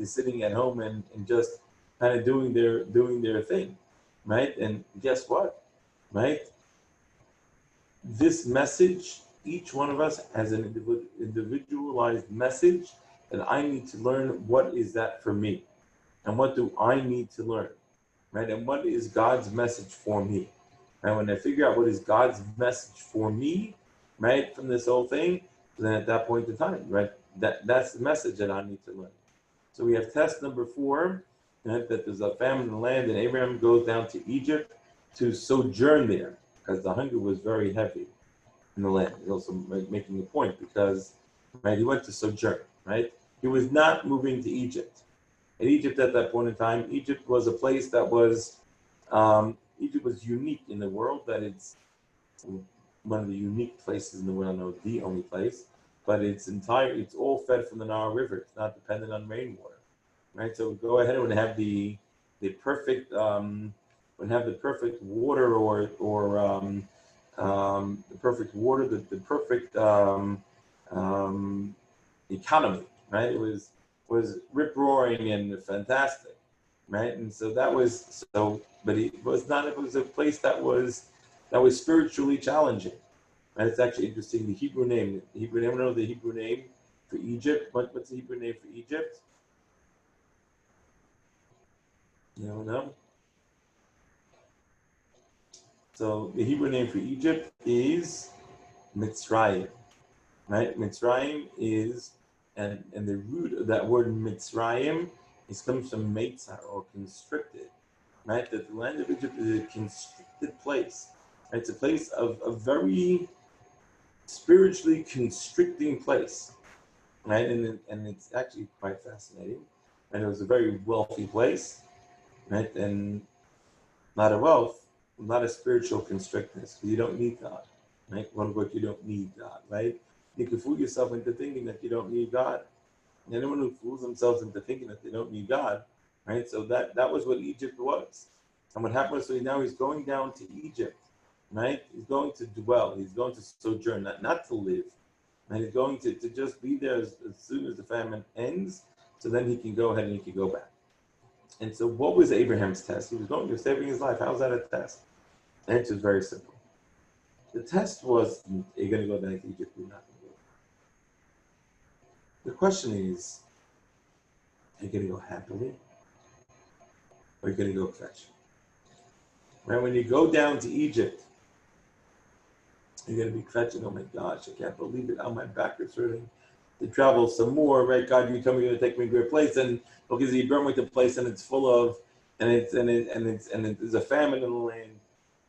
Speaker 1: sitting at home and just kind of doing their thing, right? And guess what, right? This message, each one of us has an individualized message that I need to learn. What is that for me? And what do I need to learn, right? And what is God's message for me? And when I figure out what is God's message for me, right, from this whole thing, then at that point in time, right, that's the message that I need to learn. So we have test number 4, right, that there's a famine in the land, and Abraham goes down to Egypt to sojourn there because the hunger was very heavy in the land. He's also making a point because, right, he went to sojourn, right? He was not moving to Egypt. In Egypt at that point in time, Egypt was a place that was, Egypt was unique in the world, that it's one of the unique places in the world, no, the only place, but it's all fed from the Nile River. It's not dependent on rainwater, right? So go ahead and have the perfect would have the perfect water the perfect water, the perfect um, economy, right? It was rip roaring and fantastic, right? And so that was so, but it was not. It was a place that was spiritually challenging. Right? It's actually interesting. The Hebrew name. The Hebrew name. I don't know the Hebrew name for Egypt. What's the Hebrew name for Egypt? You don't know. So the Hebrew name for Egypt is Mitzrayim. Right? Mitzrayim is, and the root of that word Mitzrayim comes from Meitzar, or constricted. Right? That the land of Egypt is a constricted place. Right? It's a place of a very spiritually constricting place. Right? And it's actually quite fascinating. And it was a very wealthy place. Right? And a lot of wealth, a lot of spiritual constrictedness. You don't need God. Right? One word, you don't need God. Right? You can fool yourself into thinking that you don't need God. And anyone who fools themselves into thinking that they don't need God, right? So that was what Egypt was. And what happened was, so now he's going down to Egypt, right? He's going to dwell. He's going to sojourn, not to live. And he's going to just be there as soon as the famine ends, so then he can go ahead and he can go back. And so what was Abraham's test? He was saving his life. How's that a test? The answer is very simple. The test was, are you going to go back to Egypt? You're not going to go. The question is, are you going to go happily? Or are you going to go fetch? Right? When you go down to Egypt, you're going to be fetching. Oh my gosh, I can't believe it. Oh, my back is hurting. To travel some more, right? God, you tell me you're going to take me to a place, and because you bring me to a place, and it's full of, and there's a famine in the land,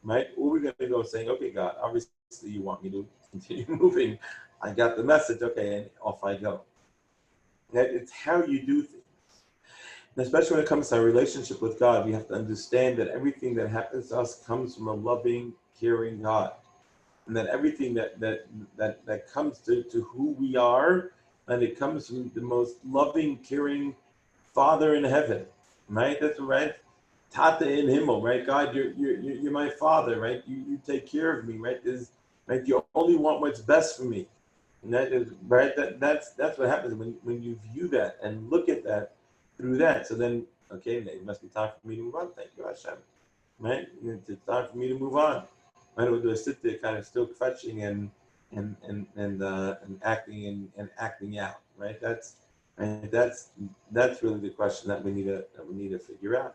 Speaker 1: right? Or we're going to go saying, okay, God, obviously you want me to continue moving. I got the message, okay, and off I go. It's how you do things. And especially when it comes to our relationship with God, we have to understand that everything that happens to us comes from a loving, caring God. And that everything that comes to who we are, and it comes from the most loving, caring Father in heaven, right? That's right. Tata in Himmel, right? God, you're my Father, right? You take care of me, right? Right? You only want what's best for me, and that is right. That's what happens when you view that and look at that through that. So then, okay, it must be time for me to move on. Thank you, Hashem. Right? It's time for me to move on. Right? Or do I sit there kind of still fetching and acting and acting out? Right? That's really the question that we need to figure out.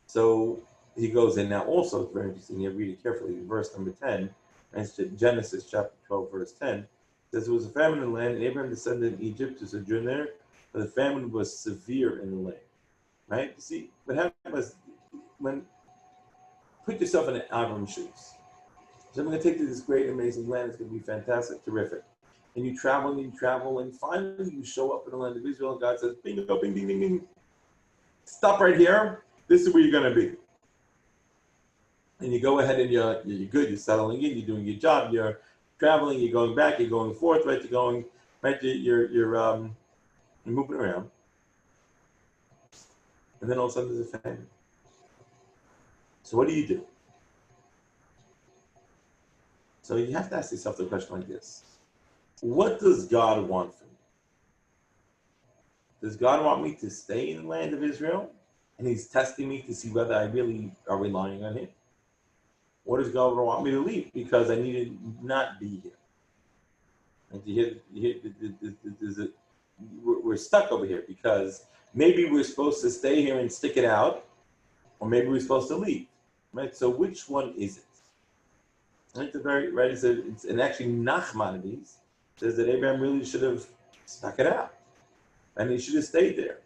Speaker 1: So he goes in now. Also, it's very interesting. You read it carefully. Verse number 10, and it's Genesis chapter 12, verse 10. It says, "There was a famine in the land, and Abraham descended in Egypt to sojourn there, but the famine was severe in the land." Right? You see, what happened was, when put yourself in Avram's shoes. So I'm going to take you to this great, amazing land. It's going to be fantastic, terrific. And you travel, and finally you show up in the land of Israel, and God says, "Bingo, bing, bing, bing, bing. Stop right here. This is where you're going to be." And you go ahead and you're good. You're settling in. You're doing your job. You're traveling. You're going back. You're going forth. Right. You're going right. You're moving around. And then all of a sudden there's a famine. So what do you do? So you have to ask yourself the question like this: what does God want from me? Does God want me to stay in the land of Israel? And he's testing me to see whether I really are relying on him. Or does God want me to leave because I need to not be here? And we're stuck over here because maybe we're supposed to stay here and stick it out, or maybe we're supposed to leave. Right? So which one is it? Right? It says, and actually Nachmanides says that Abraham really should have stuck it out. And he should have stayed there.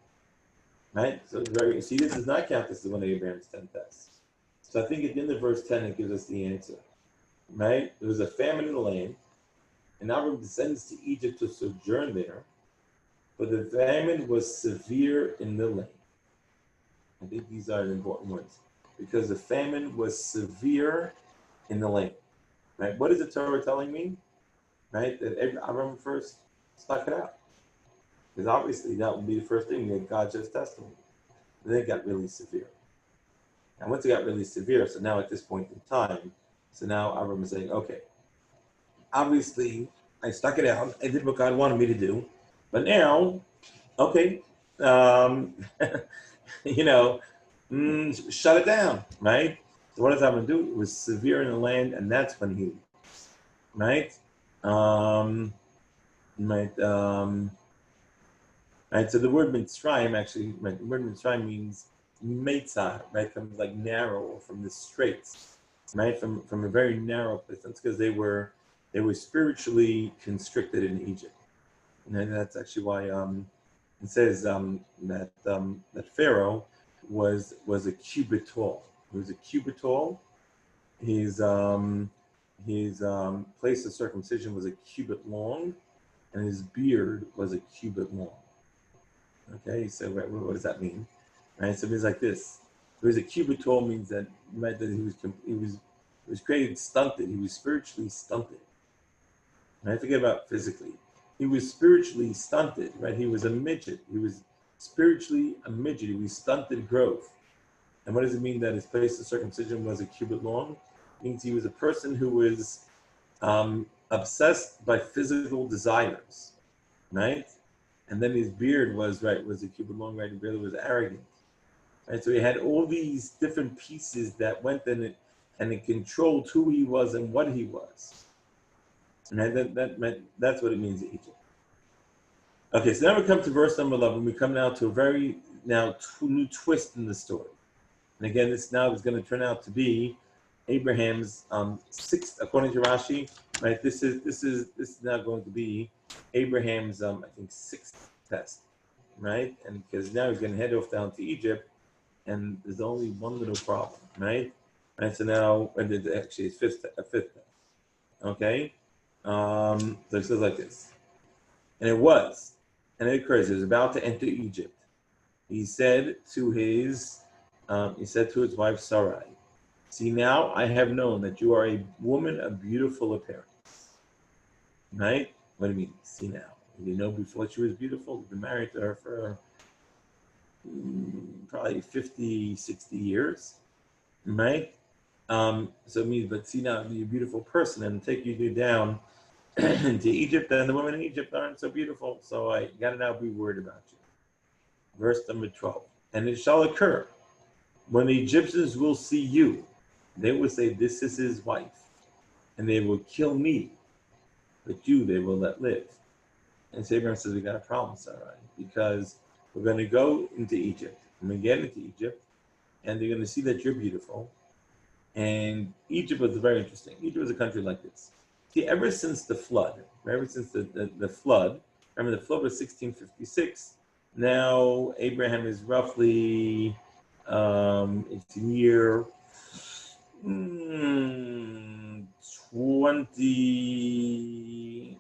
Speaker 1: Right? So this does not count. This is one of Abraham's 10 tests. So I think at the end of verse 10, it gives us the answer. Right? There was a famine in the land, and Abraham descends to Egypt to sojourn there, but the famine was severe in the land. I think these are important words, because the famine was severe in the land. Right? What is the Torah telling me? Right? That Abraham first stuck it out. Because obviously that would be the first thing that God just testimony. Then it got really severe. And once it got really severe, so now at this point in time, so now Avram is saying, okay, obviously I stuck it out. I did what God wanted me to do. But now, okay, um, shut it down, right? So what does Avram do? It was severe in the land, and that's when he, right? Right, right. So the word Mitzrayim actually, right, the word Mitzrayim means Meitzah, right? From like narrow or from the straits, right? From a very narrow place. That's because they were spiritually constricted in Egypt, and that's actually why it says that Pharaoh was a cubit tall. He was a cubit tall. His place of circumcision was a cubit long, and his beard was a cubit long. Okay, so what does that mean? Right, so it means like this. It was a cubit tall means that meant that he was created stunted. He was spiritually stunted. Right, forget about physically. He was spiritually stunted. Right, he was a midget. He was spiritually a midget. He was stunted growth. And what does it mean that his place of circumcision was a cubit long? It means he was a person who was obsessed by physical desires, right? And then his beard was a cubit long, right? His beard was arrogant, right? So he had all these different pieces that went in it, and it controlled who he was and what he was. And that's what it means in Egypt. Okay, so now we come to verse number 11. We come now to a very new twist in the story. And again, this now is going to turn out to be Abraham's sixth, according to Rashi, right? This is now going to be Abraham's I think sixth test, right? And because now he's going to head off down to Egypt, and there's only one little problem, right? Right. So now, and it's actually a fifth test. Okay. So it says like this, and it occurs. He was about to enter Egypt. He said to his wife Sarai, "See, now I have known that you are a woman of beautiful appearance." Right? What do you mean? See now? Did you know before she was beautiful? You've been married to her for probably 50, 60 years. Right? So it means, but see now, you're a beautiful person, and take you down into Egypt, and the women in Egypt aren't so beautiful, so I gotta now be worried about you. Verse number 12. And it shall occur, when the Egyptians will see you, they will say, "This is his wife," and they will kill me, but you they will let live. And Abraham says, "We got a problem, Sarai, because we're going to go into Egypt. I'm going to get into Egypt, and they're going to see that you're beautiful." And Egypt was very interesting. Egypt was a country like this. See, ever since the flood, ever since the flood, remember the flood was 1656. Now Abraham is roughly, it's year 2023,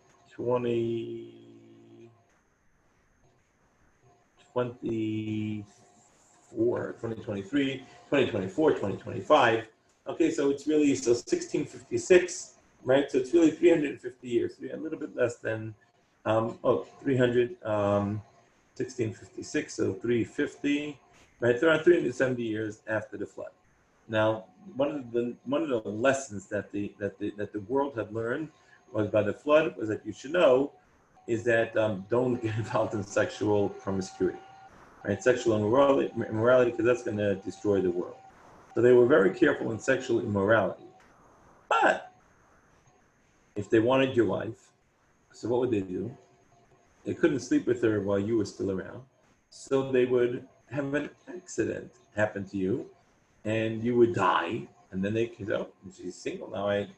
Speaker 1: 2024, 2025. Okay, so it's really, 1656, right? So it's really 350 years, a little bit less than, 300, 1656, so 350, right? Around 370 years after the flood. Now, one of the lessons that the world had learned was by the flood was that you should know is that don't get involved in sexual promiscuity, right? Sexual immorality, because that's going to destroy the world. So they were very careful in sexual immorality. But if they wanted your wife, so what would they do? They couldn't sleep with her while you were still around. So they would have an accident happen to you, and you would die. And then they could, oh, she's single now. I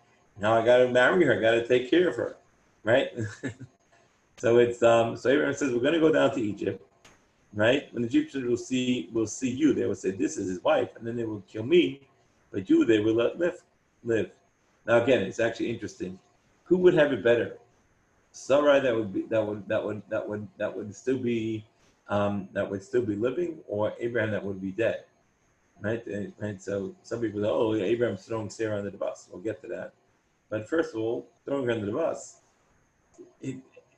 Speaker 1: got to marry her. I got to take care of her, right? So it's so Abraham says we're going to go down to Egypt. Right? When the Egyptians will see you, they will say, "This is his wife," and then they will kill me, but you they will let live. Now again, it's actually interesting. Who would have it better? Sarai that would still be living, or Abraham that would be dead? Right? And so some people say, "Oh, Abraham's throwing Sarah under the bus." We'll get to that. But first of all, throwing her under the bus,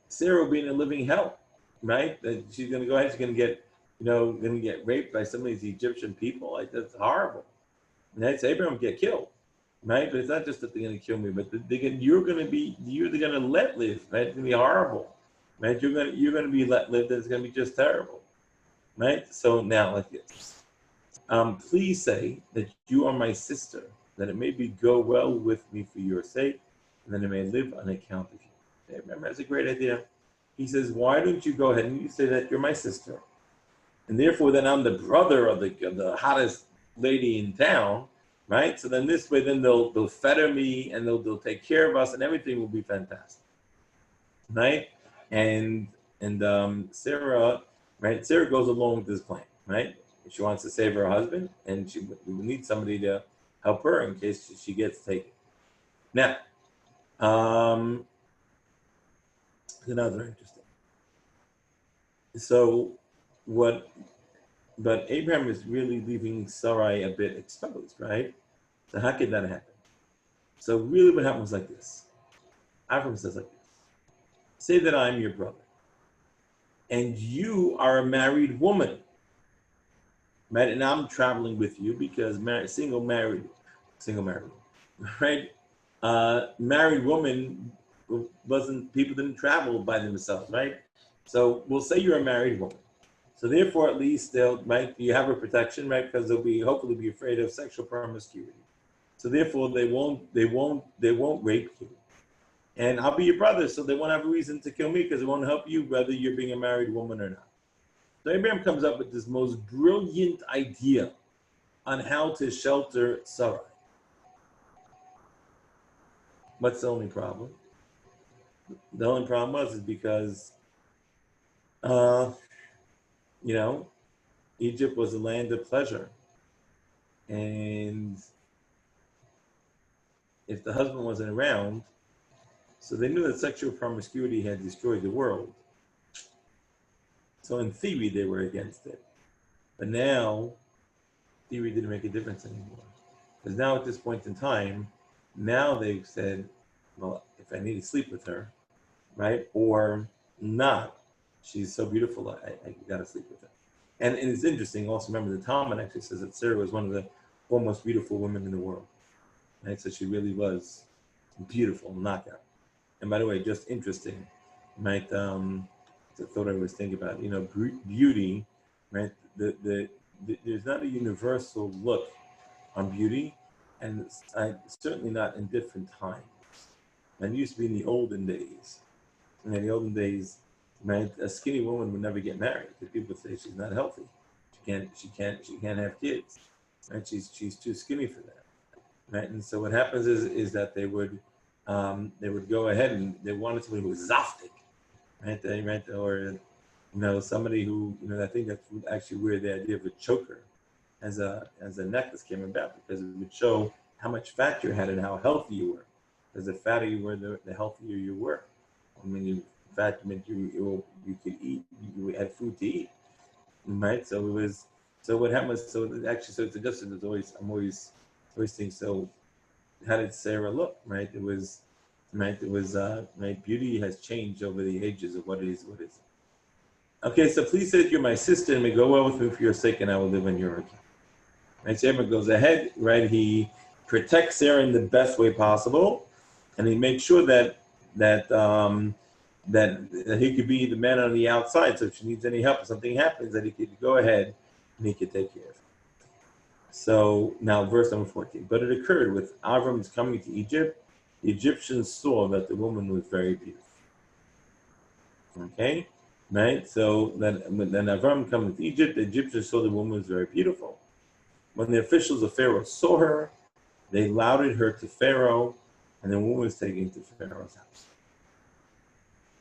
Speaker 1: Sarah would be in a living hell. right? That she's going to go ahead, she's going to get, going to get raped by some of these Egyptian people. Like, that's horrible. Right? So Abraham get killed, right? But it's not just that they're going to kill me, but you're going to let live, right? It's going to be horrible, right? You're going to be let live. That's going to be just terrible, right? So now, like this, please say that you are my sister, that it may go well with me for your sake, and that I may live on account of you. Okay, remember, that's a great idea. He says, why don't you go ahead and you say that you're my sister, and therefore then I'm the brother of the hottest lady in town, right? So then this way, then they'll fetter me and they'll take care of us, and everything will be fantastic, right? And Sarah, right? Sarah goes along with this plan, right? She wants to save her husband, and we need somebody to help her in case she gets taken. Now, another interesting. So, but Abraham is really leaving Sarai a bit exposed, right? So how could that happen? So really what happens like this. Abraham says like this. Say that I'm your brother, and you are a married woman, right? And I'm traveling with you because single married, right? Married woman people didn't travel by themselves, right? So we'll say you're a married woman. So therefore, at least you have a protection, right? Because they'll hopefully be afraid of sexual promiscuity. So therefore, they won't rape you. And I'll be your brother, so they won't have a reason to kill me because it won't help you whether you're being a married woman or not. So Abraham comes up with this most brilliant idea on how to shelter Sarai. What's the only problem? The only problem is because, Egypt was a land of pleasure. And if the husband wasn't around, so they knew that sexual promiscuity had destroyed the world. So in theory, they were against it. But now, theory didn't make a difference anymore. Because now at this point in time, now they've said, well, if I need to sleep with her, right, or not, she's so beautiful, I got to sleep with her. And it's interesting, also remember the Talmud actually says that Sarah was one of the most beautiful women in the world. Right, so she really was beautiful, knockout. And by the way, just interesting, right, the thought I was thinking about, beauty, right, there's not a universal look on beauty, and it's certainly not in different times. And it used to be in the olden days. And in the olden days, right, a skinny woman would never get married because people would say she's not healthy. She can't have kids. Right? She's too skinny for that. Right? And so what happens is that they would go ahead and they wanted somebody who was zaftig, right? Or somebody who I think that's actually where the idea of a choker as a necklace came about, because it would show how much fat you had and how healthy you were. Because the fatter you were, the healthier you were. I mean, fat meant you could eat, you had food to eat, right? So it was. So what happens? So it's adjusted. I'm always thinking. So how did Sarah look? Right? It was. Right. Beauty has changed over the ages of what is. Okay, so please say that you're my sister and may go well with me for your sake, and I will live on your account. Right, so Abraham goes ahead, right? He protects Sarah in the best way possible, and he makes sure that he could be the man on the outside. So if she needs any help, if something happens, that he could go ahead and he could take care of it. So now verse number 14. But it occurred with Avram's coming to Egypt, the Egyptians saw that the woman was very beautiful. Okay? Right? So then Avram coming to Egypt, the Egyptians saw the woman was very beautiful. When the officials of Pharaoh saw her, they lauded her to Pharaoh, and the woman was taken to Pharaoh's house.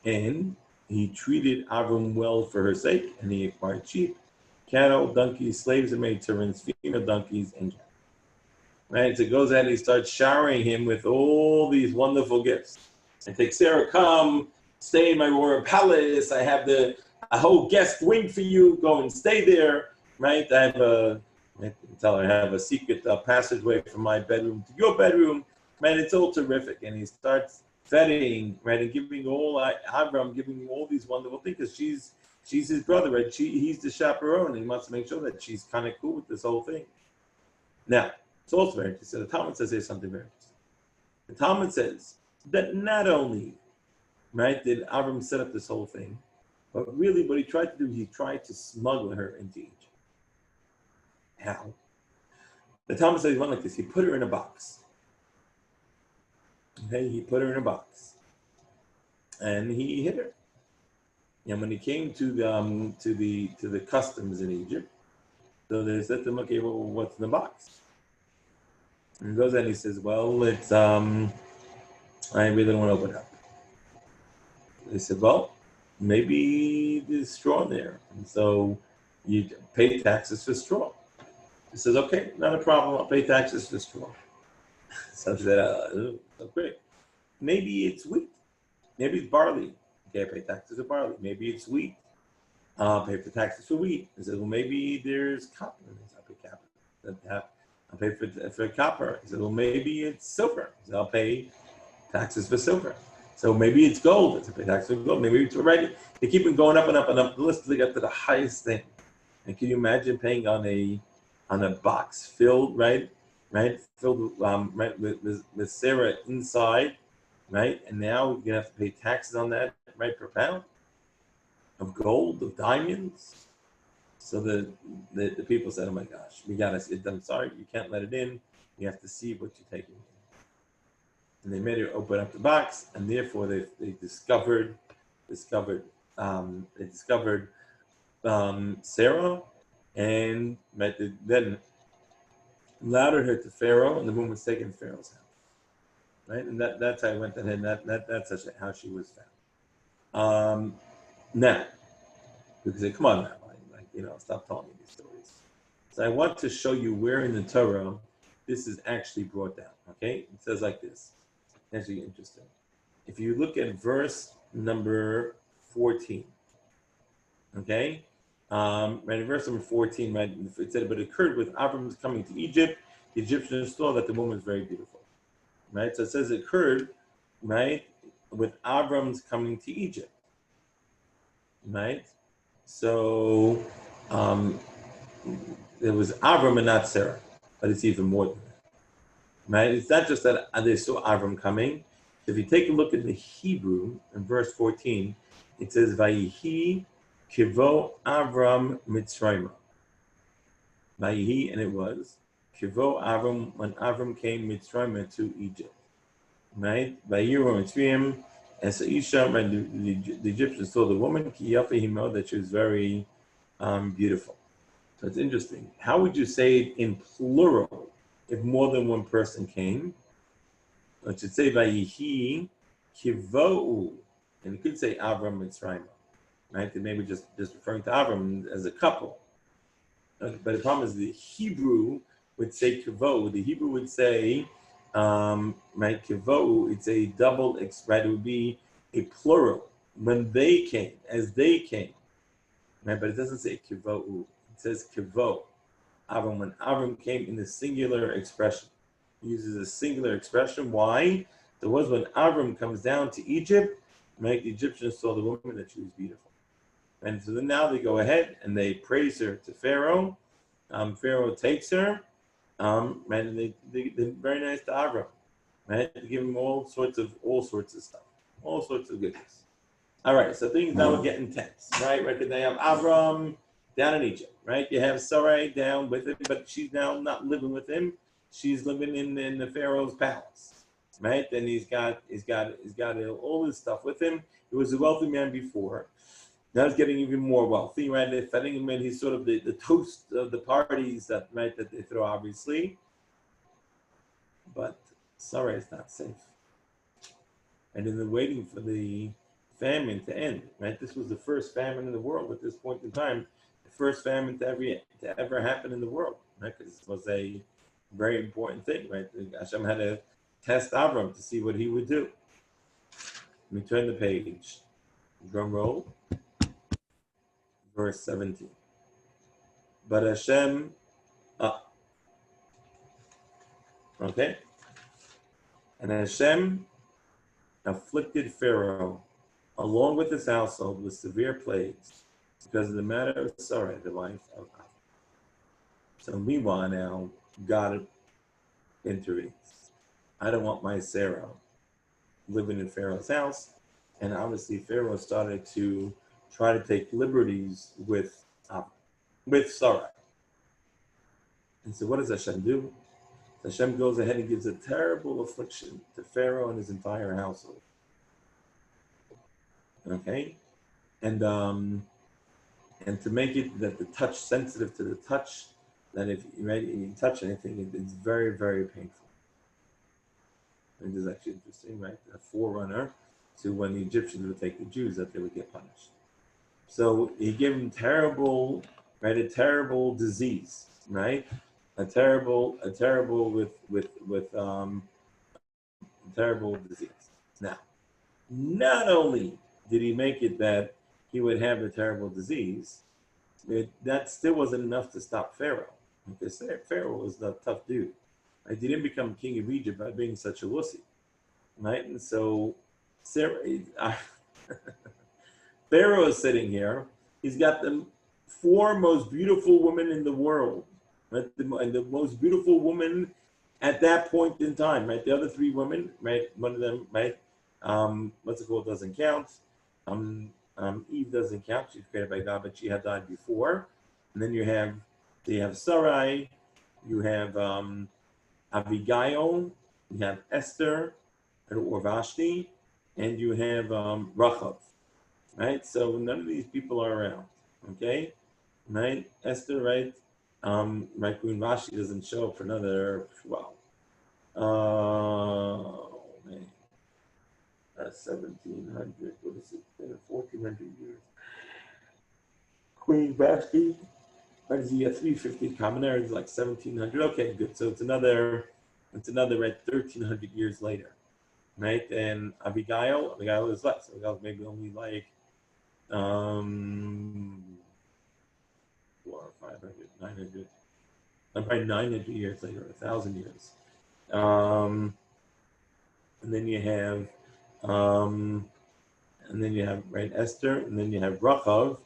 Speaker 1: And he treated Avram well for her sake, and he acquired sheep, cattle, donkeys, slaves, and maidservants, female donkeys, and cattle. Right? So he goes out and he starts showering him with all these wonderful gifts. And takes Sarah, come, stay in my royal palace. I have a whole guest wing for you. Go and stay there. Right? I have a secret passageway from my bedroom to your bedroom. Man, it's all terrific. And he starts feting, right, and giving Avram giving all these wonderful things, because She's his brother, right? He's the chaperone, and he wants to make sure that she's kind of cool with this whole thing. Now, it's also very interesting. The Talmud says there's something very interesting. The Talmud says that not only, right, did Avram set up this whole thing, but really what he tried to do, he tried to smuggle her into Egypt. How? The Talmud says he went like this. He put her in a box. Okay, he put her in a box, and he hid her. And when he came to the customs in Egypt, so they said to him, "Okay, well, what's in the box?" And he goes and he says, "Well, it's I really don't want to open it up." They said, "Well, maybe there's straw in there, and so you pay taxes for straw." He says, "Okay, not a problem. I'll pay taxes for straw." So I said, "Okay, maybe it's wheat. Maybe it's barley. Okay, I pay taxes for barley. Maybe it's wheat. I'll pay for taxes for wheat." He said, "Well, maybe there's copper. I'll pay copper. I'll pay for copper." He said, "Well, maybe it's silver. He said, I'll pay taxes for silver. So maybe it's gold. It's a pay taxes for gold. Maybe it's right." They keep on going up and up and up the list till they get to the highest thing. And can you imagine paying on a box filled, right, filled right with Sarah inside, right, and now you're gonna have to pay taxes on that, right, per pound of gold, of diamonds. So the people said, "Oh my gosh, we gotta see it. I'm sorry, you can't let it in. You have to see what you're taking in." And they made her open up the box, and therefore they discovered Sarah, and then louted her to Pharaoh, and the woman was taken to Pharaoh's house. Right, and that's how I went to him. That's how she was found. Now, because come on now, stop telling me these stories. So I want to show you where in the Torah this is actually brought down. Okay, it says like this. That's really interesting. If you look at verse number 14, okay, right in verse number 14, right, it said, "But it occurred with Abram's coming to Egypt, the Egyptians saw that the woman was very beautiful." Right, so it says it occurred, right, with Abram's coming to Egypt. Right, so it was Abram and not Sarah, but it's even more than that. Right, it's not just that they saw Abram coming. If you take a look at the Hebrew in verse 14, it says, "Vayihi kivo Avram Mitzrayim." Vayihi, and it was kivo Avram, when Avram came Mitzrayim to Egypt. Right, Vayiru Mitzrayim, and so Isha, the Egyptians saw the woman ki yafa himo, that she was very beautiful. So it's interesting. How would you say it in plural if more than one person came? It should say Vayihi Kivo'u, and it could say Avram Mitzrayim, right? And maybe just referring to Avram as a couple. But the problem is the Hebrew would say Kivo'u. The Hebrew would say, right, Kivo'u, it's a double, right? It would be a plural. When they came, as they came, right? But it doesn't say Kivo'u. It says Kivo. Avram, when Avram came in the singular expression. He uses a singular expression. Why? There was when Avram comes down to Egypt, right? The Egyptians saw the woman that she was beautiful. And so then now they go ahead and they praise her to Pharaoh. Pharaoh takes her, and they're very nice to Avram. Right? They give him all sorts of stuff, all sorts of goodness. All right, so things now are getting tense, right? Right, they have Avram down in Egypt, right? You have Sarai down with him, but she's now not living with him. She's living in the Pharaoh's palace, right? And he's got all this stuff with him. He was a wealthy man before. Now he's getting even more wealthy, right? They're feeding him in. He's sort of the toast of the parties that they throw, obviously. But Sarai is not safe. And then they're waiting for the famine to end, right? This was the first famine in the world at this point in time, the first famine to ever happen in the world, right? Because it was a very important thing, right? Hashem had to test Avram to see what he would do. Let me turn the page. Drum roll. Verse 17. But Hashem, okay? And Hashem afflicted Pharaoh along with his household with severe plagues, because of the matter of Sarah, the wife of Abba. So meanwhile now, God intervenes. I don't want my Sarah living in Pharaoh's house. And obviously Pharaoh started to try to take liberties with Sarah. And so what does Hashem do? Hashem goes ahead and gives a terrible affliction to Pharaoh and his entire household. Okay? And to make it that the touch sensitive to the touch, that if you touch anything, it's very, very painful. And this is actually interesting, right? A forerunner to when the Egyptians would take the Jews, that they would get punished. So he gave them a terrible disease, right? A terrible disease. Now, not only did he make it that he would have a terrible disease, that still wasn't enough to stop Pharaoh. Because Pharaoh was a tough dude. Right? He didn't become king of Egypt by being such a wussy, right? And so Pharaoh is sitting here. He's got the 4 most beautiful women in the world, right? And the most beautiful woman at that point in time, right? The other 3 women, right? One of them, right? What's it called? Doesn't count. Eve doesn't count. She's created by God, but she had died before. And then you have Sarai, you have Abigail, you have Esther, or Vashti, and you have Rachav, right? So none of these people are around, okay? Right? Esther, right? Right, Queen Vashti doesn't show up for another, man. That's 1700, what is it, 1400 years. Queen Vashti, what is he at 350? Common Era is like 1700. Okay, good. So it's another right, 1300 years later, right? And Abigail is less. Abigail's maybe only like 400, 500, 900. Probably 900 years later, 1,000 years. And then you have right Esther, and then you have Rachav.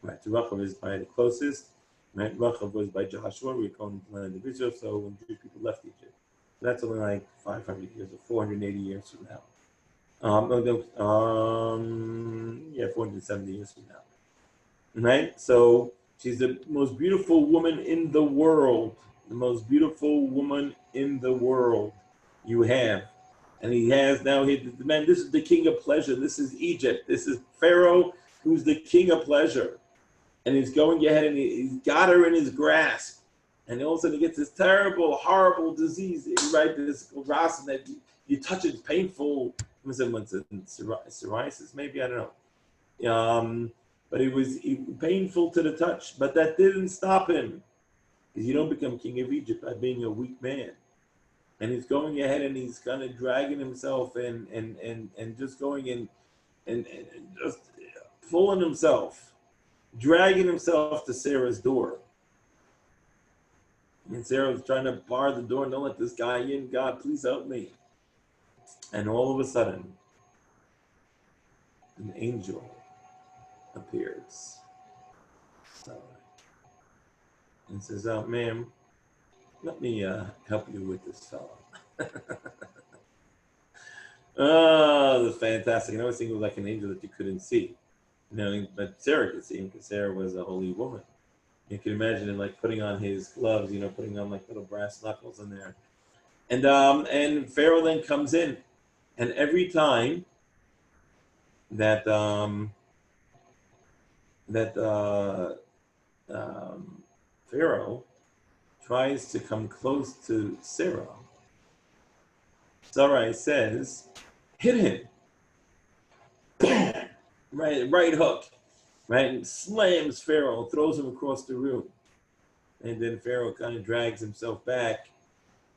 Speaker 1: Right, so Rachav is by the closest. Right, Rachav was by Joshua. We call him the land of Israel. So when Jewish people left Egypt, so that's only like 500 years or 480 years from now. 470 years from now. Right, so she's the most beautiful woman in the world. The most beautiful woman in the world you have. And he has now, man, this is the king of pleasure. This is Egypt. This is Pharaoh, who's the king of pleasure. And he's going ahead and he's got her in his grasp. And all of a sudden he gets this terrible, horrible disease, right? This ras that you touch it, it's painful. What's it, psoriasis, maybe? I don't know. But it was painful to the touch. But that didn't stop him. Because you don't become king of Egypt by being a weak man. And he's going ahead and he's kind of dragging himself and just going and just fooling himself, dragging himself to Sarah's door. And Sarah was trying to bar the door, don't let this guy in, God, please help me. And all of a sudden, an angel appears. And says, ma'am, let me help you with this fellow. Oh, that's fantastic. And I was thinking it was like an angel that you couldn't see. But Sarah could see him because Sarah was a holy woman. You can imagine him like putting on his gloves, putting on like little brass knuckles in there. And Pharaoh then comes in. And every time that Pharaoh tries to come close to Sarah, Sarai says, hit him. right hook. Right? And slams Pharaoh, throws him across the room. And then Pharaoh kind of drags himself back.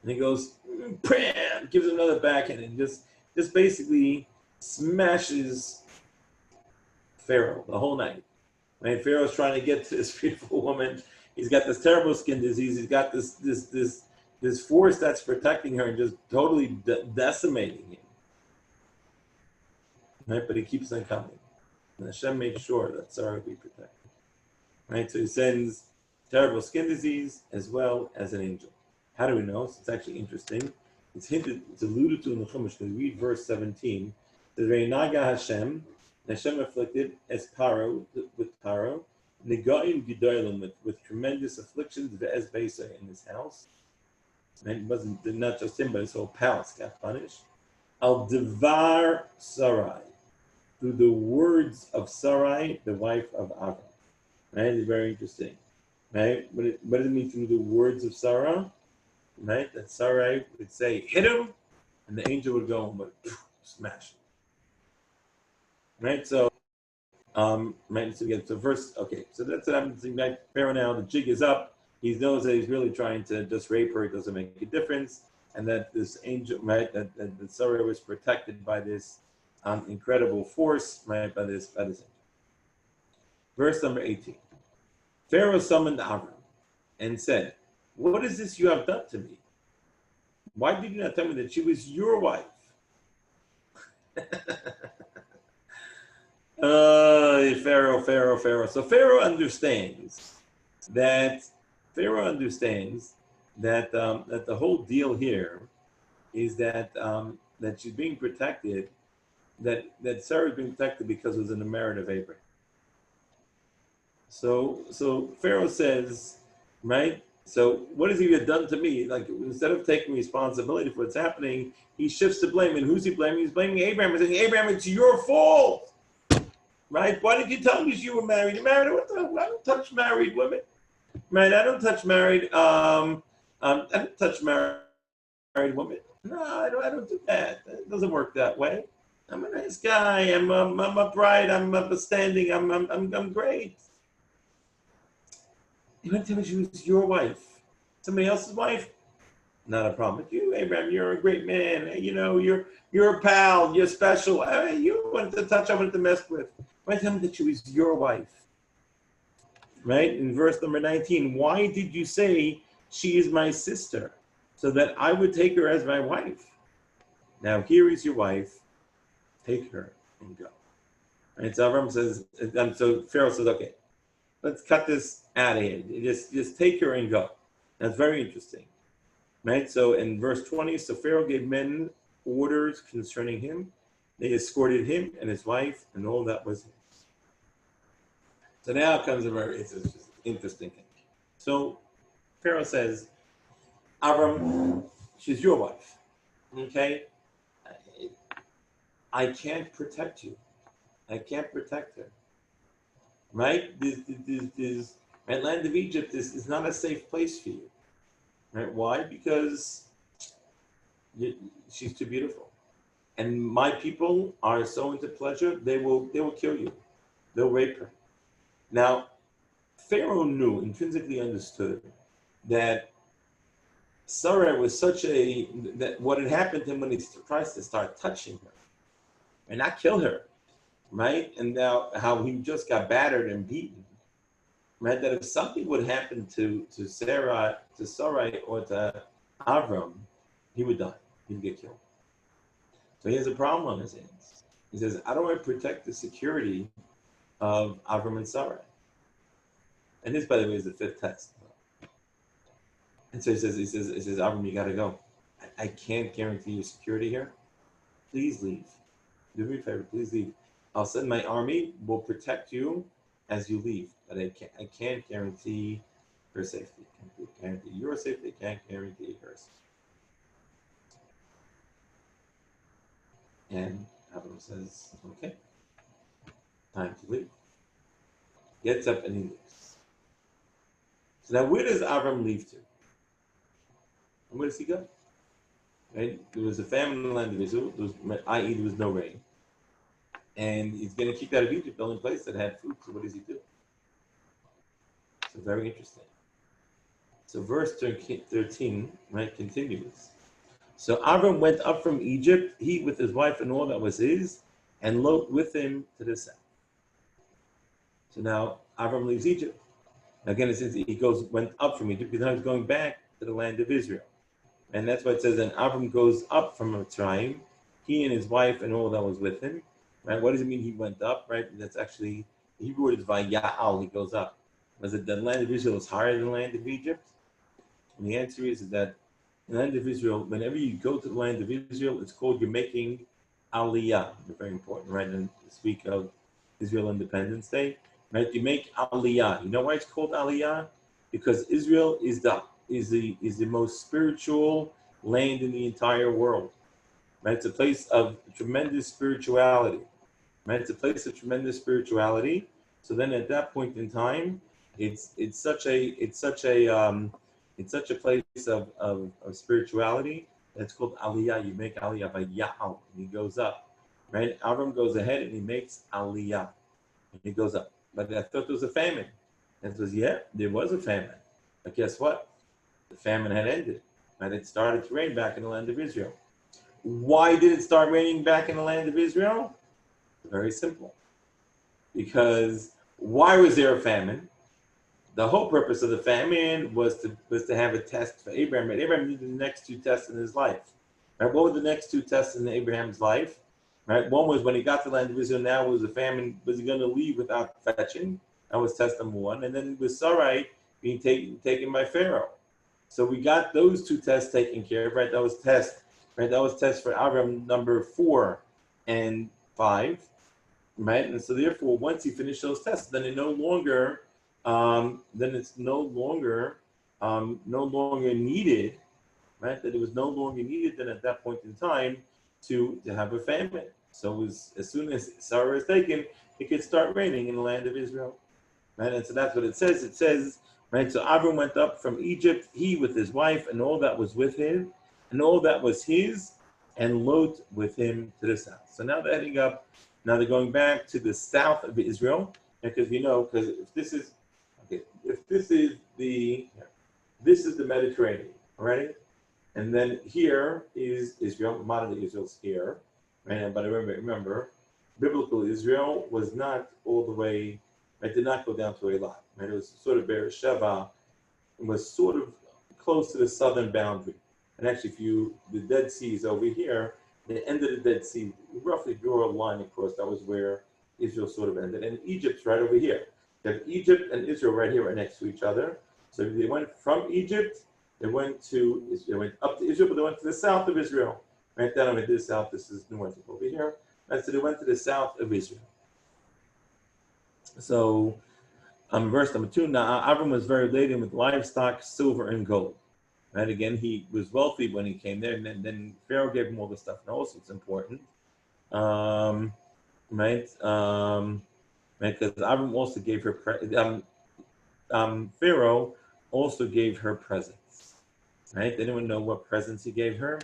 Speaker 1: And he goes, bam, gives him another backhand and just basically smashes Pharaoh the whole night. Right? Pharaoh's trying to get to this beautiful woman. He's got this terrible skin disease. He's got this force that's protecting her and just totally decimating him. Right? But he keeps on coming. And Hashem makes sure that Sarah will be protected. right? So he sends terrible skin disease as well as an angel. How do we know? So it's actually interesting. It's hinted, it's alluded to in the Chumash. Because read verse 17. The Reinaga Hashem, Hashem afflicted as Paro with Paro, Negaim Gedolim with tremendous afflictions as Besa in his house. And it wasn't not just him, but his whole palace got punished. Al Devar Sarai, through the words of Sarai, the wife of Avram. Right? It's very interesting. Right? What does it mean through the words of Sarah? Right? That Sarai would say, hit him, and the angel would go and would smash him. Right? So, right, so first, okay, so that's what happens. Right? Pharaoh now, the jig is up. He knows that he's really trying to just rape her. It doesn't make a difference. And that this angel, right, that Sarai was protected by this incredible force, right, by this angel. Verse number 18. Pharaoh summoned Avram and said, what is this you have done to me? Why did you not tell me that she was your wife? Pharaoh. So Pharaoh understands that that the whole deal here is that that she's being protected, that Sarah is being protected because it was in the merit of Abraham. So Pharaoh says, right? So what has he done to me? Like, instead of taking responsibility for what's happening, he shifts the blame. And who's he blaming? He's blaming Abraham. He's saying, Abraham, it's your fault. Right? Why did you tell me you were married? You married? What the hell? I don't touch married women. Right? I don't touch married. I don't touch married women. No, I don't do that. It doesn't work that way. I'm a nice guy. I'm upright. I'm upstanding. I'm great. You went to tell me she was your wife, somebody else's wife. Not a problem with you, Abraham. You're a great man. You know, you're a pal. You're special. You wanted to touch. I wanted to mess with. Why tell me that she was your wife? Right in verse number 19. Why did you say she is my sister, so that I would take her as my wife? Now here is your wife. Take her and go. Right. So Avram says. So Pharaoh says, okay, let's cut this out of here. Just take her and go. That's very interesting. Right? So in verse 20, so Pharaoh gave men orders concerning him. They escorted him and his wife and all that was his. So now comes a very interesting thing. So Pharaoh says, Avram, she's your wife. Okay? I can't protect you. I can't protect her. Right? This right, land of Egypt is not a safe place for you. Right? Why? Because she's too beautiful. And my people are so into pleasure, they will kill you. They'll rape her. Now, Pharaoh knew, intrinsically understood, that Sarah was that what had happened to him when he tries to start touching her and not kill her, right? And now how he just got battered and beaten, right? That if something would happen to Sarai or to Avram, he would die. He'd get killed. So he has a problem on his hands. He says, how do I protect the security of Avram and Sarai? And this, by the way, is the fifth test. And so he says, Avram, you got to go. I can't guarantee you security here. Please leave. Do me a favor, please leave. I'll send my army. We'll protect you as you leave. But I can't guarantee her safety. I can't guarantee your safety. I can't guarantee hers. And Avram says, okay, time to leave. Gets up and he leaves. So now where does Avram leave to? And where does he go? Right? There was a famine in the land of Israel, i.e. there was no rain. And he's getting kicked out of Egypt, the only place that had food. So what does he do? So very interesting. So verse 13, right, continues. So Avram went up from Egypt, he with his wife and all that was his, and Lot with him to the south. So now Avram leaves Egypt. Again, it says he went up from Egypt because now he's going back to the land of Israel. And that's why it says, and Avram goes up from Mitzrayim, he and his wife and all that was with him. Right? What does it mean he went up? Right? That's actually, the Hebrew word is vaya'al, he goes up. Was it that the land of Israel is higher than the land of Egypt? And the answer is that in the land of Israel, whenever you go to the land of Israel, it's called you're making Aliyah. Very important, right? And speak of Israel Independence Day, right? You make Aliyah. You know why it's called Aliyah? Because Israel is the most spiritual land in the entire world. Right? It's a place of tremendous spirituality. Right? It's a place of tremendous spirituality. So then, at that point in time, it's such a place of spirituality. That's called Aliyah. You make Aliyah by Ya'al. He goes up. Right? Avram goes ahead and he makes Aliyah. And he goes up. But I thought there was a famine. And it says, yeah, there was a famine. But guess what? The famine had ended. And it started to rain back in the land of Israel. Why did it start raining back in the land of Israel? Very simple. Because why was there a famine? The whole purpose of the famine was to have a test for Abraham. And Abraham needed the next two tests in his life. Right? What were the next two tests in Abraham's life? Right? One was when he got to the land of Israel. Now was a famine. Was he going to leave without fetching? That was test number one. And then it was Sarai being taken by Pharaoh. So we got those two tests taken care of. Right? That was test. Right? That was test for Abraham number 4 and 5. Right? And so therefore, once he finished those tests, then it no longer needed, right? That it was no longer needed then at that point in time to have a famine. So it was, as soon as Sarah is taken, it could start raining in the land of Israel. Right? And so that's what it says. It says, right, so Abram went up from Egypt, he with his wife and all that was with him, and all that was his, and Lot with him to the south. So now they're heading up, now they're going back to the south of Israel, because if this is the Mediterranean, all right? And then here is Israel, modern day Israel's here, right? But remember, biblical Israel was not all the way, it did not go down to Eilat, right? It was sort of Beersheba, it was sort of close to the southern boundary. And actually, the Dead Sea is over here, the end of the Dead Sea, roughly draw a line across, that was where Israel sort of ended. And Egypt's right over here. You have Egypt and Israel right here, right next to each other. So they went from Egypt, they went up to Israel, but they went to the south of Israel. Right down over this south, this is north over here. And so they went to the south of Israel. So verse number 2, now Abram was very laden with livestock, silver, and gold. Right, again, he was wealthy when he came there, and then Pharaoh gave him all the stuff. And also, it's important, right? Because Abram also gave her Pharaoh also gave her presents. Right? Anyone know what presents he gave her?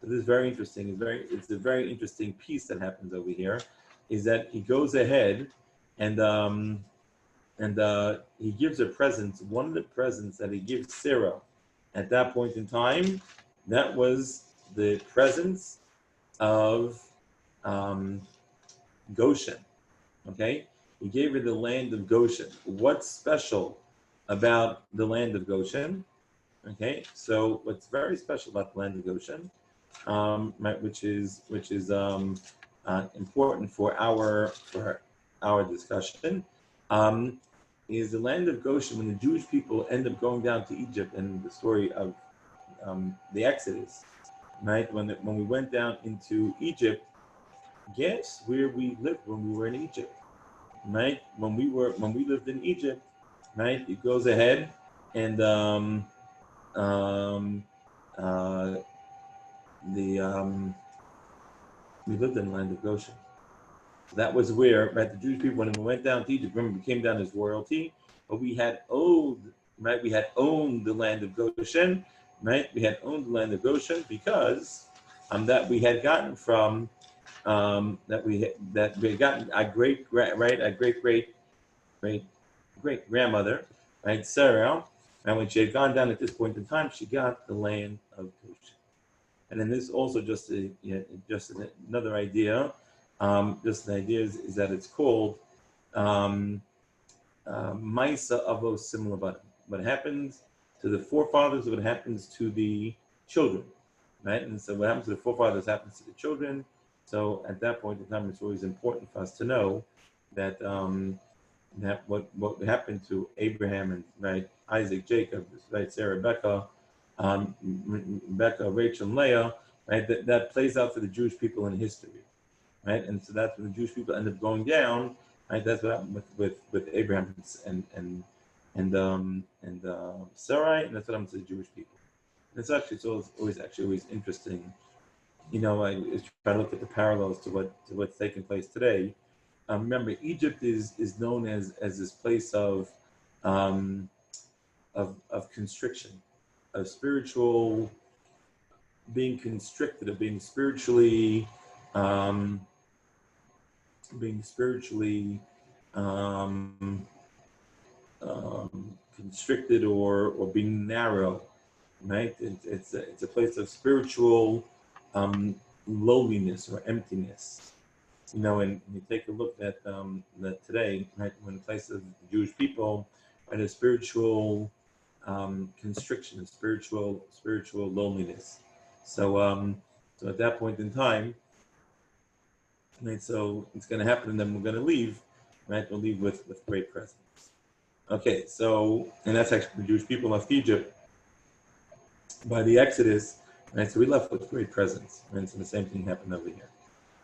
Speaker 1: So this is very interesting. It's a very interesting piece that happens over here. Is that he goes ahead and he gives her presents. One of the presents that he gives Sarah at that point in time, that was the presence of Goshen. Okay, he gave her the land of Goshen. What's special about the land of Goshen? Okay, so what's very special about the land of Goshen, right, which is important for our discussion, is the land of Goshen. When the Jewish people end up going down to Egypt, and the story of the Exodus, right? When we went down into Egypt, guess where we lived when we were in Egypt, right? When we lived in Egypt, right? It goes ahead and we lived in the land of Goshen. That was where, right, the Jewish people, when we went down to Egypt, remember, we came down as royalty, but we had owned the land of Goshen, right? We had owned the land of Goshen because that we had gotten from that we had gotten our great grandmother, right, Sarah, and when she had gone down at this point in time, she got the land of Goshen. And then this also just another idea. Just an idea is that it's called Maisa Avos Simla. What happens to the forefathers, what happens to the children, right? And so what happens to the forefathers happens to the children. So at that point in time, it's always important for us to know that that what happened to Abraham and right Isaac, Jacob, right Sarah, Rebecca, Rachel, and Leah, right? That plays out for the Jewish people in history, right? And so that's when the Jewish people end up going down, right? That's what happened with Abraham and Sarai, and that's what happened to the Jewish people. And it's actually always interesting. I try to look at the parallels to what's taking place today. Remember, Egypt is known as this place um, of constriction, of spiritual being constricted, of um, being spiritually um, constricted or being narrow, right? It's a place of spiritual lowliness or emptiness. And you take a look at that today, right? When place of Jewish people, right, a spiritual constriction, spiritual loneliness. So at that point in time, right? So it's going to happen, and then we're going to leave, right? We'll leave with great presence. Okay, so and that's actually the Jewish people left Egypt by the Exodus, right? So we left with great presence, right? So the same thing happened over here.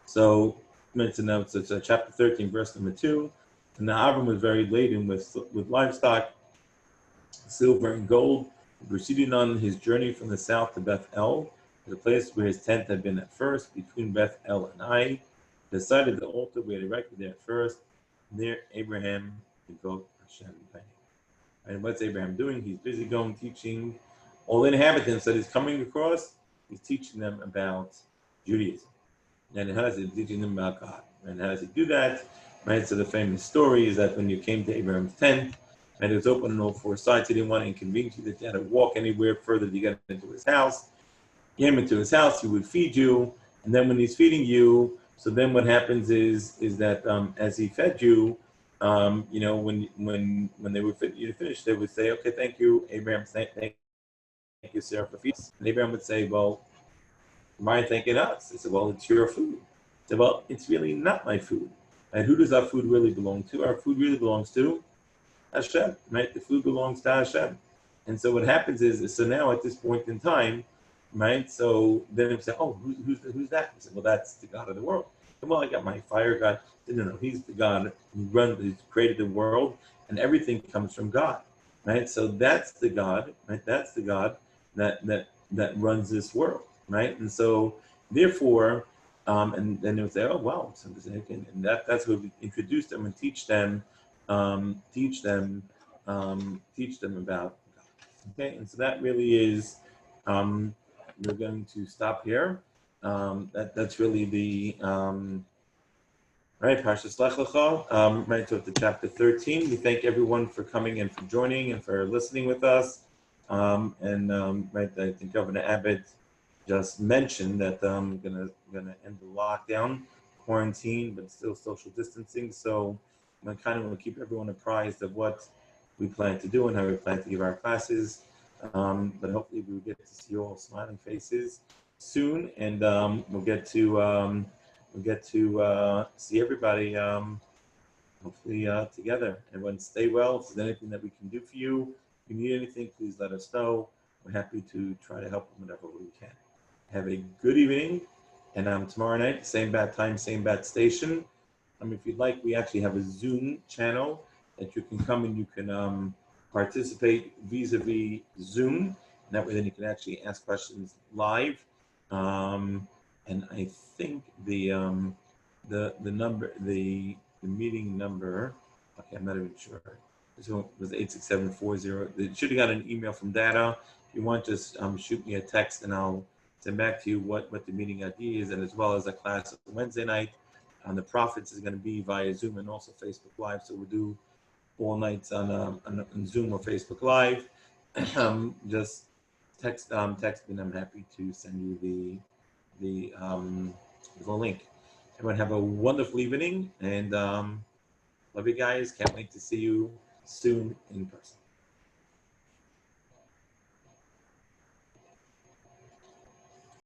Speaker 1: So, right, so now it's chapter 13, verse number 2. And now Abram was very laden with livestock, silver and gold, proceeding on his journey from the south to Bethel, the place where his tent had been at first, between Bethel and Ai, the side of the altar we had erected there at first, near Abraham, the goat Hashem. And what's Abraham doing? He's busy going teaching all the inhabitants that he's coming across. He's teaching them about Judaism. And how does he teaching them about God? And how does he do that? Right. So the famous story is that when you came to Abraham's tent, and it was open on all four sides, he didn't want to inconvenience you that you had to walk anywhere further to get into his house. You came into his house, he would feed you, and then when he's feeding you, so then what happens is that as he fed you, when they would fit you to finish, they would say, "Okay, thank you, Abraham. Thank you, Sarah, for feeding." And Abraham would say, "Well, why are you thanking us?" I said, "Well, it's your food." I said, "Well, it's really not my food. And who does our food really belong to? Our food really belongs to Hashem, right? The food belongs to Hashem." And so what happens is so now at this point in time, right? So then they say, "Oh, who's that?" I said, "Well, that's the God of the world." And, "Well, I got my fire God." No, he's the God who created the world, and everything comes from God, right? So that's the God, right? That's the God that runs this world, right? And so therefore, and then they would say, "Oh, wow!" So and that's what we introduce them and teach them about God. Okay, and so that really is. We're going to stop here. That's really the right, Parshas Lech Lecha, right to chapter 13. We thank everyone for coming and for joining and for listening with us. Right, I think Governor Abbott just mentioned that I'm gonna end the lockdown, quarantine, but still social distancing. So I kind of want to keep everyone apprised of what we plan to do and how we plan to give our classes. But hopefully we will get to see all smiling faces soon, and we'll get to see everybody hopefully together. Everyone stay well. If there's anything that we can do for you, if you need anything, please let us know. We're happy to try to help them whatever we can. Have a good evening, and tomorrow night, same bad time, same bad station. If you'd like, we actually have a Zoom channel that you can come and you can participate vis-a-vis Zoom. And that way then you can actually ask questions live. And I think the number, the meeting number, okay, I'm not even sure. So it was 86740. You should have got an email from Data. If you want, just shoot me a text and I'll send back to you what the meeting ID is, and as well as a class on Wednesday night. The Prophets is going to be via Zoom and also Facebook Live. So we'll do all nights on Zoom or Facebook Live. Just text me, and I'm happy to send you the link. Everyone have a wonderful evening, and love you guys. Can't wait to see you soon in person.